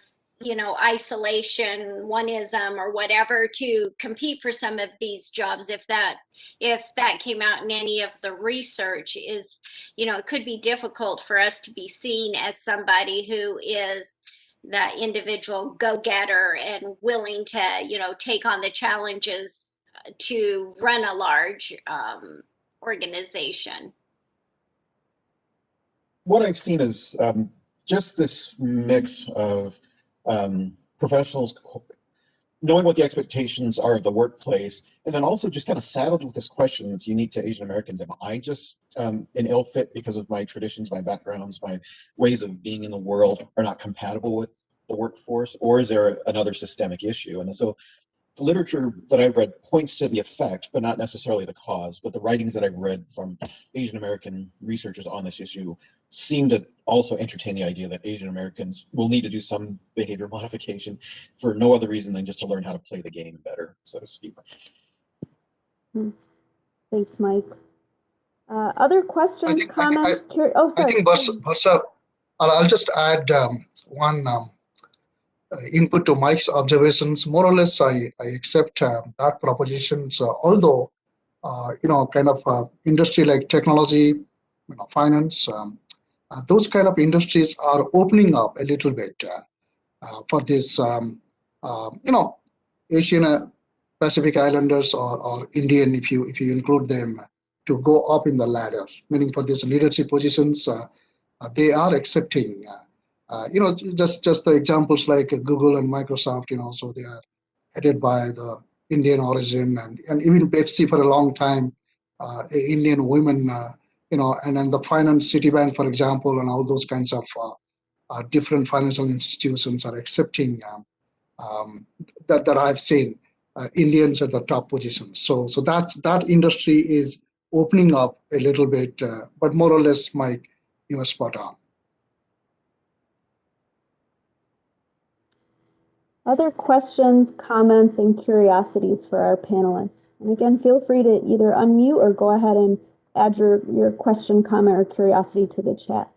isolation, oneism or whatever to compete for some of these jobs. If that came out in any of the research, is, it could be difficult for us to be seen as somebody who is that individual go-getter and willing to, take on the challenges to run a large organization. What I've seen is just this mix of professionals knowing what the expectations are of the workplace, and then also just kind of saddled with this question that's unique to Asian Americans. Am I just an ill fit because of my traditions, my backgrounds, my ways of being in the world are not compatible with the workforce, or is there another systemic issue? And so the literature that I've read points to the effect, but not necessarily the cause. But the writings that I've read from Asian American researchers on this issue seem to also entertain the idea that Asian Americans will need to do some behavior modification for no other reason than just to learn how to play the game better, so to speak. Thanks, Mike. Other questions, comments? Sorry. I think, Barsa, I'll just add one input to Mike's observations. More or less, I accept that proposition. So although, kind of industry like technology, finance, those kind of industries are opening up a little bit for this, Asian Pacific Islanders or Indian, if you include them, to go up in the ladder. Meaning for these leadership positions, they are accepting. Just the examples like Google and Microsoft. So they are headed by the Indian origin, and even Pepsi for a long time, Indian women. And then the finance, Citibank, for example, and all those kinds of different financial institutions are accepting that I've seen Indians at the top positions. So that industry is opening up a little bit, but more or less, Mike, you are spot on. Other questions, comments, and curiosities for our panelists? And again, feel free to either unmute or go ahead and add your question, comment, or curiosity to the chat.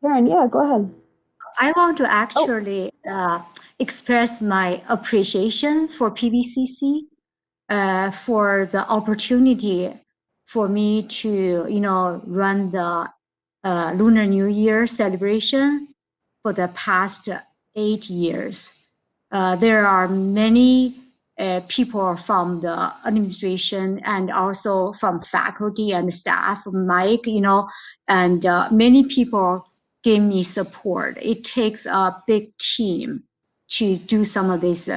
Karen, yeah, go ahead. I want to actually express my appreciation for PBCC for the opportunity for me to, run the Lunar New Year celebration for the past 8 years. There are many people from the administration and also from faculty and staff, Mike, and many people gave me support. It takes a big team to do some of this,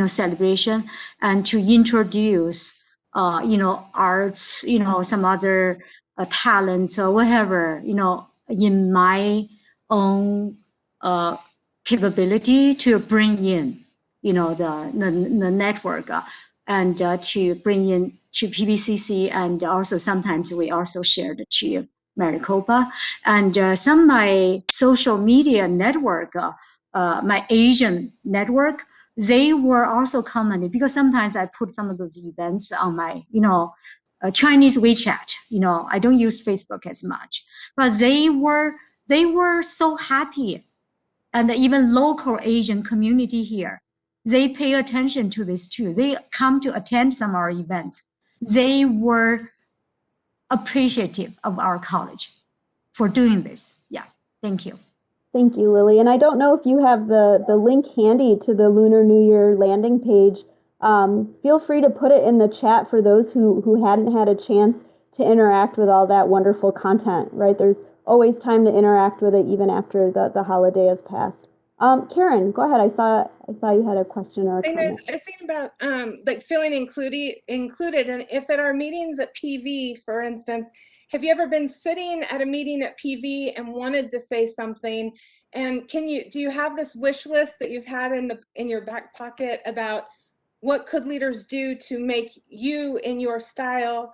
celebration and to introduce, arts, some other talents or whatever, in my own capability to bring in, the network and to bring in to PBCC, and also sometimes we also shared to Maricopa, and some of my social media network, my Asian network, they were also commenting because sometimes I put some of those events on my, Chinese WeChat. You know, I don't use Facebook as much, but they were so happy. And even local Asian community here, they pay attention to this too. They come to attend some of our events. They were appreciative of our college for doing this. Yeah, thank you. Thank you, Lily. And I don't know if you have the link handy to the Lunar New Year landing page. Feel free to put it in the chat for those who hadn't had a chance to interact with all that wonderful content, right? There's always time to interact with it even after the holiday has passed. Karen, go ahead. I saw you had a question or a comment. I think about like feeling included, and if at our meetings at PV, for instance, have you ever been sitting at a meeting at PV and wanted to say something? And do you have this wish list that you've had in your back pocket about what could leaders do to make you in your style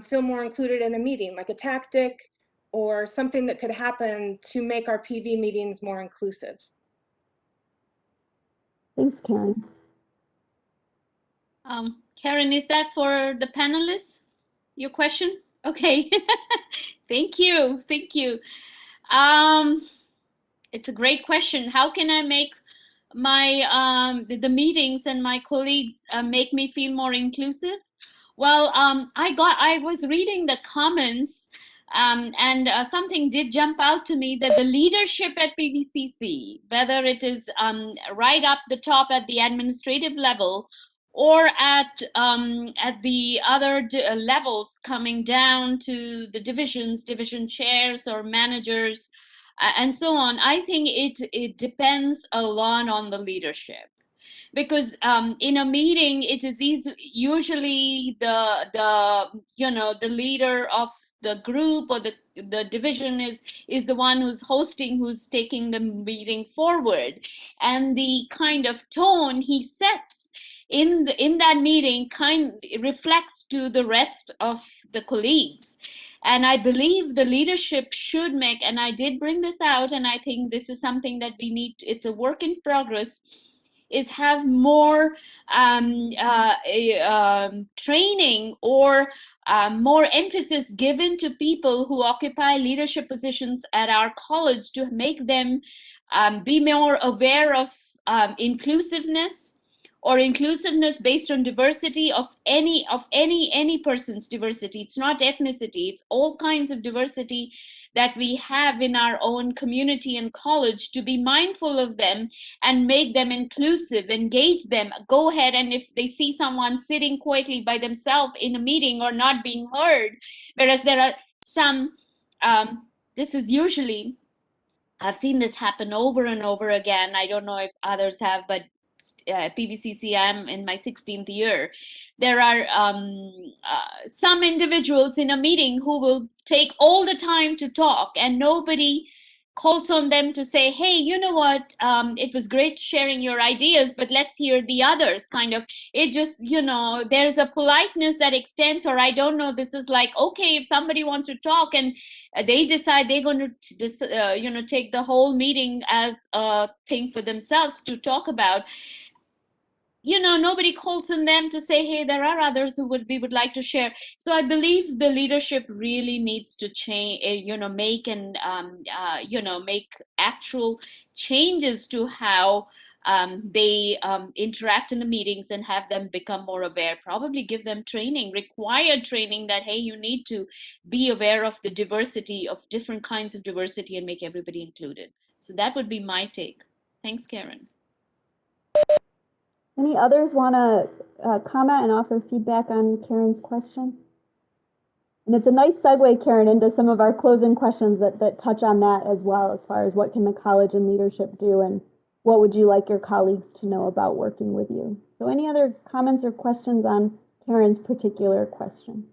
feel more included in a meeting, like a tactic or something that could happen to make our PV meetings more inclusive? Thanks, Karen. Karen, is that for the panelists, your question? Okay. Thank you. Thank you. It's a great question. How can I make my the meetings and my colleagues make me feel more inclusive? Well, I was reading the comments, and something did jump out to me, that the leadership at PVCC, whether it is right up the top at the administrative level, or at the other levels coming down to the division chairs or managers, and so on, I think it depends a lot on the leadership. Because in a meeting, it is usually the leader of the group or the division is the one who's hosting, who's taking the meeting forward, and the kind of tone he sets in that meeting reflects to the rest of the colleagues. And I believe the leadership should make, and I did bring this out, and I think this is something that we need, it's a work in progress, is have more training or more emphasis given to people who occupy leadership positions at our college, to make them be more aware of inclusiveness, or inclusiveness based on diversity of any person's diversity. It's not ethnicity, it's all kinds of diversity that we have in our own community and college, to be mindful of them and make them inclusive, engage them. Go ahead, and if they see someone sitting quietly by themselves in a meeting or not being heard, whereas there are some, this is usually, I've seen this happen over and over again. I don't know if others have, but PVCC, I'm in my 16th year. There are some individuals in a meeting who will take all the time to talk, and nobody calls on them to say, hey, you know what, it was great sharing your ideas, but let's hear the others. Kind of, it just, there's a politeness that extends, or I don't know, this is like, okay, if somebody wants to talk and they decide they're going to take the whole meeting as a thing for themselves to talk about, nobody calls on them to say, hey, there are others who we would like to share. So I believe the leadership really needs to change, make actual changes to how they interact in the meetings, and have them become more aware. Probably give them training, required training, that, hey, you need to be aware of the diversity, of different kinds of diversity, and make everybody included. So that would be my take. Thanks, Karen. Any others want to comment and offer feedback on Karen's question? And it's a nice segue, Karen, into some of our closing questions that touch on that as well, as far as what can the college and leadership do, and what would you like your colleagues to know about working with you? So any other comments or questions on Karen's particular question?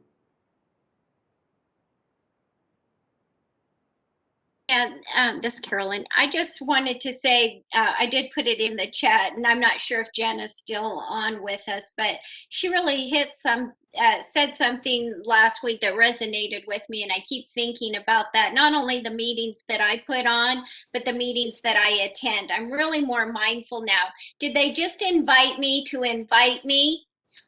And this is Carolyn. I just wanted to say, I did put it in the chat, and I'm not sure if Jen is still on with us, but she really said something last week that resonated with me, and I keep thinking about that. Not only the meetings that I put on, but the meetings that I attend. I'm really more mindful now. Did they just invite me to invite me?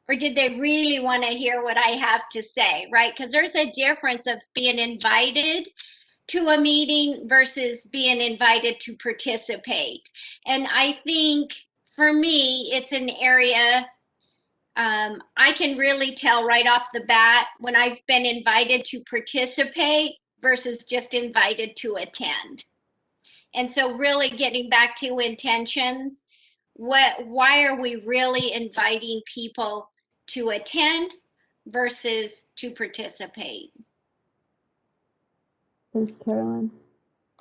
or did they really want to hear what I have to say, right? Because there's a difference of being invited to a meeting versus being invited to participate. And I think for me, it's an area I can really tell right off the bat when I've been invited to participate versus just invited to attend. And so really getting back to intentions, why are we really inviting people to attend versus to participate? Thanks, Carolyn.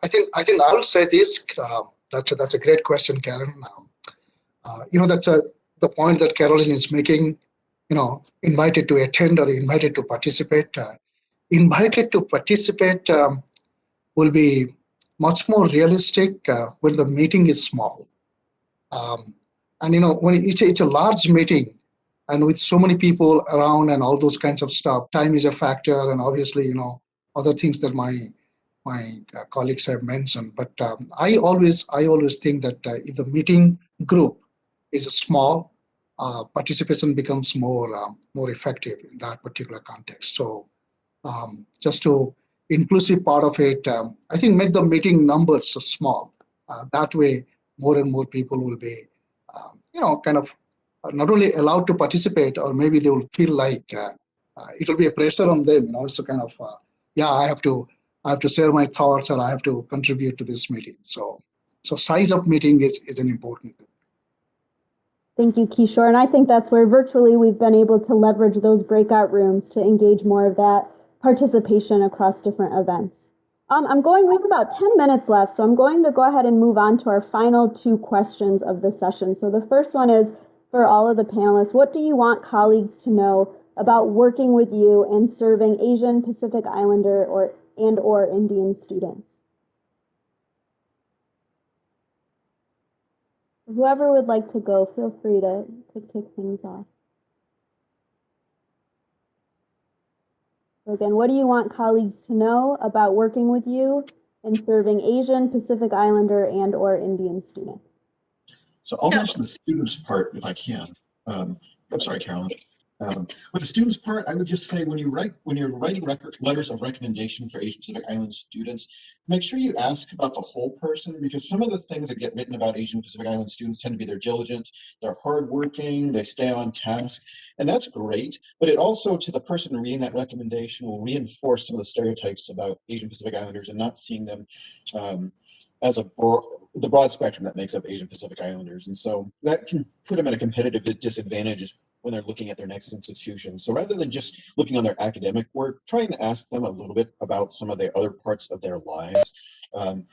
I think I will say this. That's a great question, Karen. That's the point that Carolyn is making. Invited to attend or invited to participate. Invited to participate will be much more realistic when the meeting is small. And when it's a large meeting, and with so many people around and all those kinds of stuff, time is a factor, and obviously other things that my colleagues have mentioned. But I always think that if the meeting group is small, participation becomes more effective in that particular context. So just to inclusive part of it, I think make the meeting numbers small. That way, more and more people will be, kind of not only allowed to participate, or maybe they will feel like it will be a pressure on them. So kind of, I have to share my thoughts, or I have to contribute to this meeting. So size of meeting is an important thing. Thank you, Kishore. And I think that's where virtually we've been able to leverage those breakout rooms to engage more of that participation across different events. We have about 10 minutes left, so I'm going to go ahead and move on to our final 2 questions of the session. So the first one is for all of the panelists: what do you want colleagues to know about working with you and serving Asian, Pacific Islander, or Indian students? Whoever would like to go, feel free to kick things off. So again, what do you want colleagues to know about working with you and serving Asian, Pacific Islander, and/or Indian students? So I'll mention the students part if I can. I'm sorry, Carolyn. With the students part, I would just say when you're writing letters of recommendation for Asian Pacific Island students, make sure you ask about the whole person, because some of the things that get written about Asian Pacific Island students tend to be they're diligent, they're hardworking, they stay on task, and that's great. But it also, to the person reading that recommendation, will reinforce some of the stereotypes about Asian Pacific Islanders and not seeing them as the broad spectrum that makes up Asian Pacific Islanders. And so that can put them at a competitive disadvantage when they're looking at their next institution. So rather than just looking on their academic work, trying to ask them a little bit about some of the other parts of their lives. And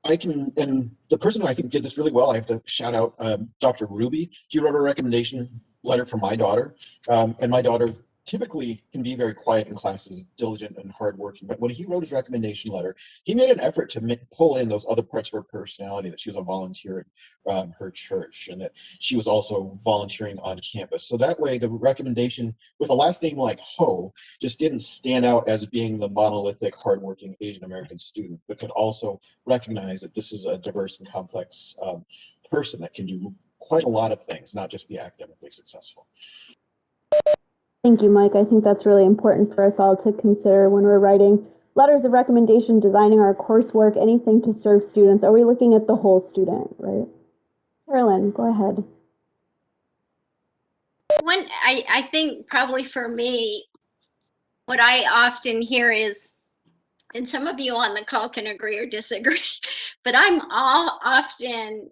the person who I think did this really well, I have to shout out Dr. Ruby. He wrote a recommendation letter for my daughter, and my daughter typically can be very quiet in classes, diligent and hardworking. But when he wrote his recommendation letter, he made an effort to pull in those other parts of her personality, that she was a volunteer at her church, and that she was also volunteering on campus. So that way, the recommendation with a last name like Ho just didn't stand out as being the monolithic, hardworking Asian American student, but could also recognize that this is a diverse and complex person that can do quite a lot of things, not just be academically successful. Thank you, Mike. I think that's really important for us all to consider when we're writing letters of recommendation, designing our coursework, anything to serve students. Are we looking at the whole student, right? Carolyn, go ahead. I think probably for me, what I often hear is, and some of you on the call can agree or disagree, but I'm often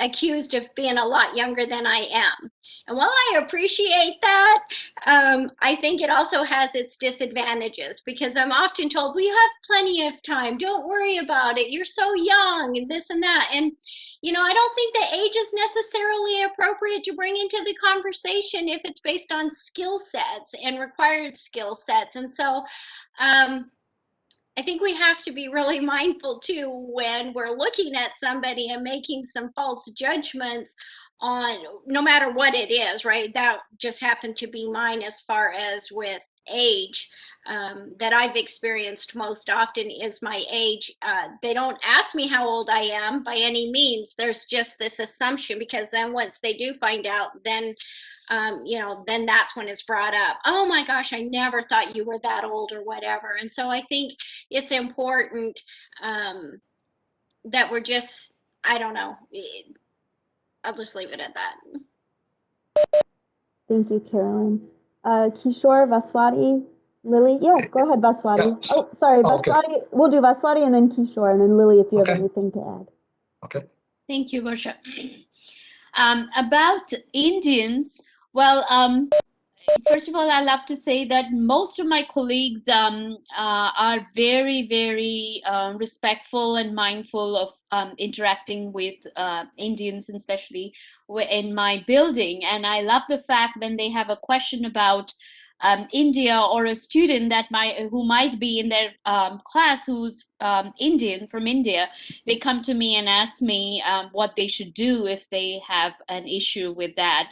accused of being a lot younger than I am. And while I appreciate that, I think it also has its disadvantages, because I'm often told, well, you have plenty of time, don't worry about it, you're so young, and this and that. And I don't think that age is necessarily appropriate to bring into the conversation if it's based on skill sets and required skill sets. And so I think we have to be really mindful too when we're looking at somebody and making some false judgments on, no matter what it is, right? That just happened to be mine as far as with age that I've experienced most often is my age. They don't ask me how old I am by any means. There's just this assumption, because then once they do find out, then then that's when it's brought up. Oh my gosh, I never thought you were that old, or whatever. And so I think it's important that we're just, I don't know, I'll just leave it at that. Thank you, Carolyn. Kishore, Vaswati, Lily. Yeah, go ahead, Vaswati. Yeah. Oh, sorry, Okay. Vaswati. We'll do Vaswati and then Kishore, and then Lily if you have Okay. anything to add. Okay. Thank you, Varsha. About Indians, well, first of all, I love to say that most of my colleagues are very, very respectful and mindful of interacting with Indians, and especially in my building. And I love the fact when they have a question about India, or a student that who might be in their class who's Indian, from India, they come to me and ask me what they should do if they have an issue with that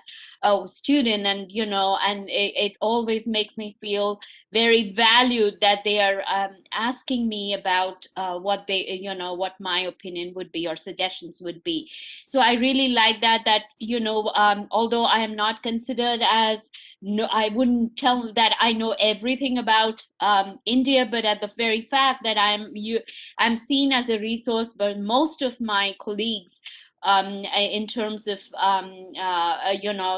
student. And and it always makes me feel very valued that they are asking me about what they what my opinion would be or suggestions would be. So I really like that although I am not considered as, no, I wouldn't tell that I know everything about India, but at the very fact that I'm seen as a resource. But most of my colleagues, in terms of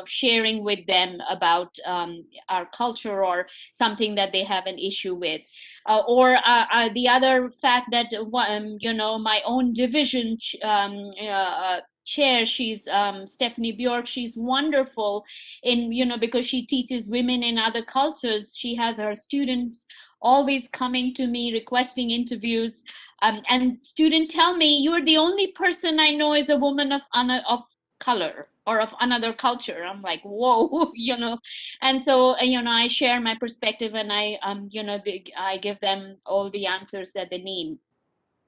sharing with them about our culture or something that they have an issue with, or the other fact that my own division chair, she's Stephanie Bjork. She's wonderful in because she teaches women in other cultures. She has her students always coming to me requesting interviews, and students tell me, you're the only person I know is a woman of color or of another culture. I'm like, whoa. And so I share my perspective, and I I give them all the answers that they need.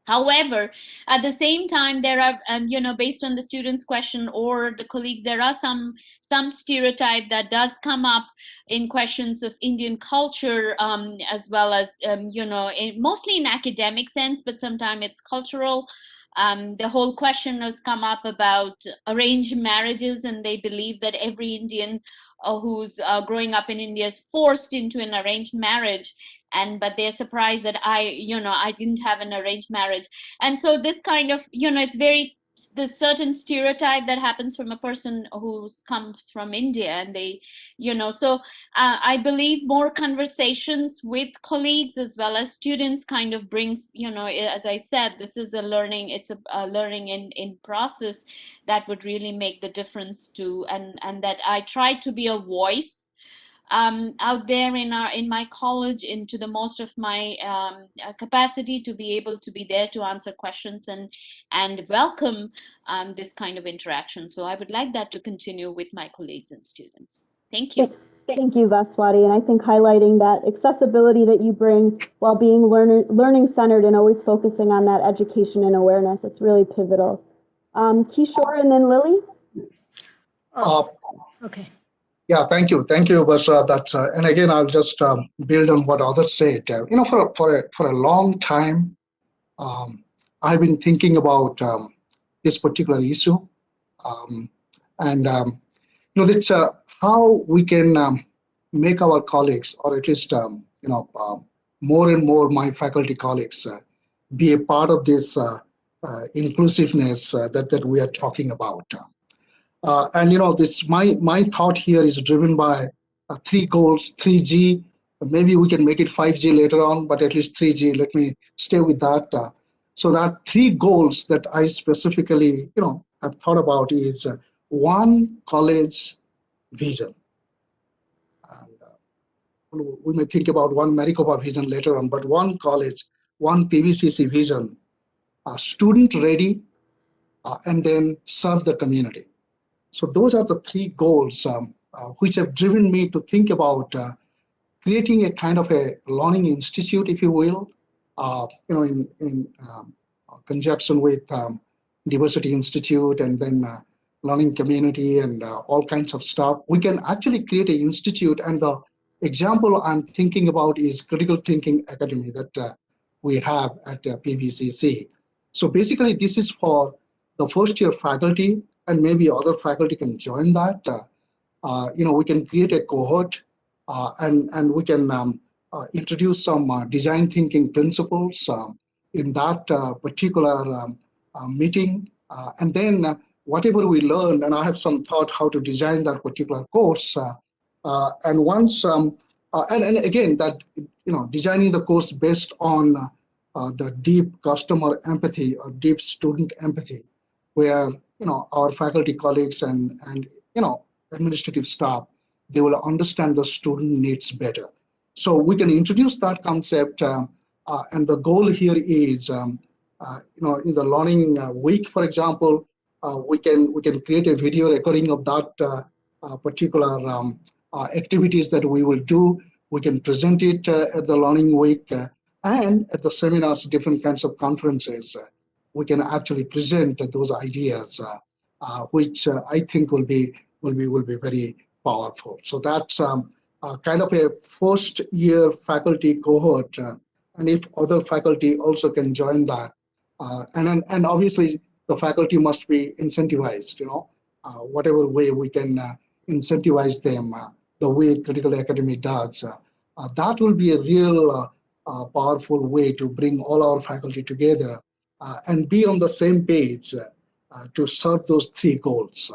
However, at the same time, there are, based on the student's question or the colleagues, there are some stereotype that does come up in questions of Indian culture, as well as, mostly in academic sense, but sometimes it's cultural. The whole question has come up about arranged marriages, and they believe that every Indian who's growing up in India is forced into an arranged marriage. But they're surprised that I didn't have an arranged marriage. And so this kind of, it's very, the certain stereotype that happens from a person who comes from India, and they, so I believe more conversations with colleagues as well as students kind of brings, as I said, this is a learning, it's a learning in process that would really make the difference to, and that I try to be a voice out there in my college, into the most of my capacity, to be able to be there to answer questions and welcome this kind of interaction. So I would like that to continue with my colleagues and students. Thank you. Thank you, Vaswati. And I think highlighting that accessibility that you bring while being learning centered and always focusing on that education and awareness, it's really pivotal. Kishore and then Lily. Okay. Yeah, thank you, Basra. That's and again, I'll just build on what others said. For a long time, I've been thinking about this particular issue, and it's how we can make our colleagues, or at least more and more my faculty colleagues, be a part of this inclusiveness that we are talking about. And this my thought here is driven by 3 goals, 3G. Maybe we can make it 5G later on, but at least 3G. Let me stay with that. So that 3 goals that I specifically have thought about is one college vision. And we may think about one Maricopa vision later on, but one college, one PVCC vision, student ready, and then serve the community. So those are the 3 goals which have driven me to think about creating a kind of a learning institute, if you will, in conjunction with Diversity Institute, and then learning community, and all kinds of stuff. We can actually create an institute, and the example I'm thinking about is Critical Thinking Academy that we have at PVCC. So basically, this is for the first year faculty, and maybe other faculty can join that. We can create a cohort and we can introduce some design thinking principles in that particular meeting. And then whatever we learn, and I have some thought how to design that particular course. And once, and again, that, designing the course based on the deep customer empathy or deep student empathy, where, our faculty colleagues and administrative staff, they will understand the student needs better. So we can introduce that concept, and the goal here is, in the learning week, for example, we can create a video recording of that particular activities that we will do. We can present it at the learning week and at the seminars, different kinds of conferences. We can actually present those ideas, which I think will be very powerful. So that's kind of a first year faculty cohort, and if other faculty also can join that, and obviously the faculty must be incentivized. Whatever way we can incentivize them, the way Critical Academy does, that will be a real powerful way to bring all our faculty together and be on the same page to serve those three goals.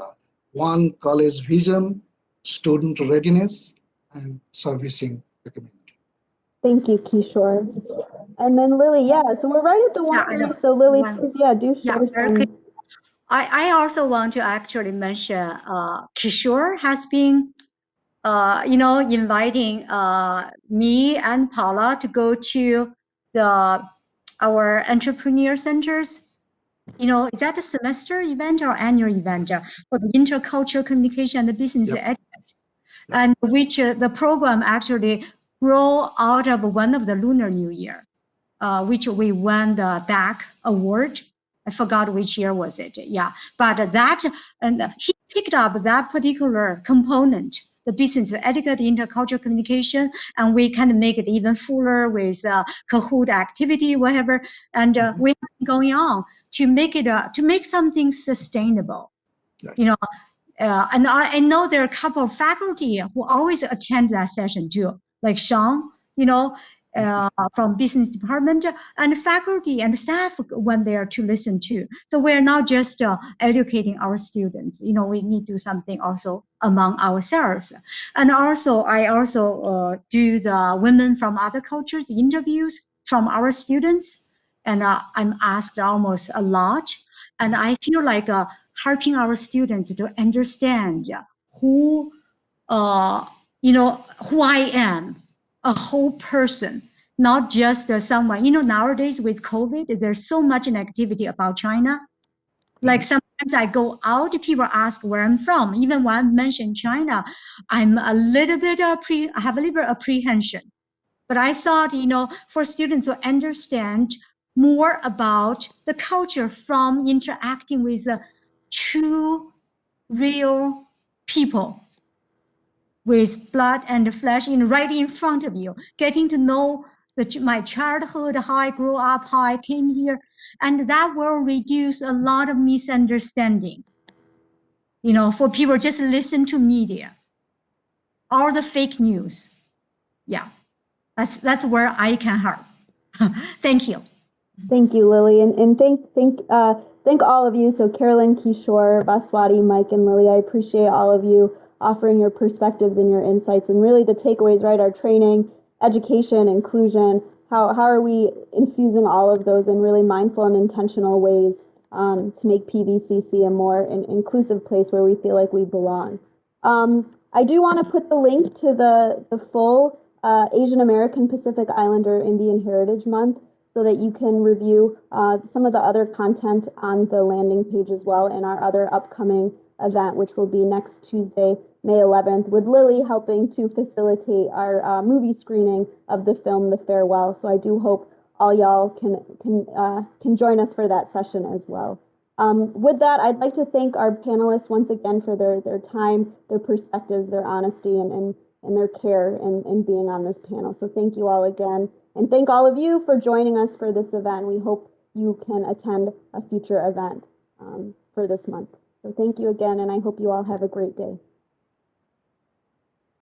One, college vision, student readiness, and servicing the community. Thank you, Kishore. And then Lily, yeah, so we're right at the Yeah, I know. one. So Lily, One. please, yeah, do Yeah, share very some. quick. I also want to actually mention Kishore has been inviting me and Paula to go to our entrepreneur centers. Is that a semester event or annual event for the intercultural communication and the business etiquette? And which the program actually grew out of one of the Lunar New Year, which we won the DAC award. I forgot which year was it. Yeah, but that, and he picked up that particular component, the business etiquette, intercultural communication, and we kind of make it even fuller with Kahoot activity, whatever. And we have been going on to make it to make something sustainable. Right. And I know there are a couple of faculty who always attend that session too, like Sean, from business department, and faculty and staff when they are to listen to. So we're not just educating our students. We need to do something also among ourselves. And also, I also do the women from other cultures interviews from our students, and I'm asked almost a lot. And I feel like helping our students to understand who I am, a whole person, not just someone. Nowadays with COVID, there's so much negativity about China. Like sometimes I go out, people ask where I'm from. Even when I mention China, I'm a little bit I have a little bit of apprehension. But I thought, for students to understand more about the culture from interacting with two real people with blood and flesh right in front of you, getting to know my childhood, how I grew up, how I came here, and that will reduce a lot of misunderstanding. For people just listen to media, all the fake news. Yeah, that's where I can help. Thank you. Thank you, Lily, and thank all of you. So Carolyn, Kishore, Baswati, Mike, and Lily, I appreciate all of you offering your perspectives and your insights, and really the takeaways, right? Our training, education, inclusion. How are we infusing all of those in really mindful and intentional ways to make PVCC a more inclusive place where we feel like we belong? I do want to put the link to the full Asian American Pacific Islander Indian Heritage Month, so that you can review some of the other content on the landing page as well in our other upcoming event, which will be next Tuesday, May 11th, with Lily helping to facilitate our movie screening of the film The Farewell. So I do hope all y'all can join us for that session as well. With that, I'd like to thank our panelists once again for their time, their perspectives, their honesty, and and their care in being on this panel. So thank you all again. And thank all of you for joining us for this event. We hope you can attend a future event for this month. So thank you again, and I hope you all have a great day.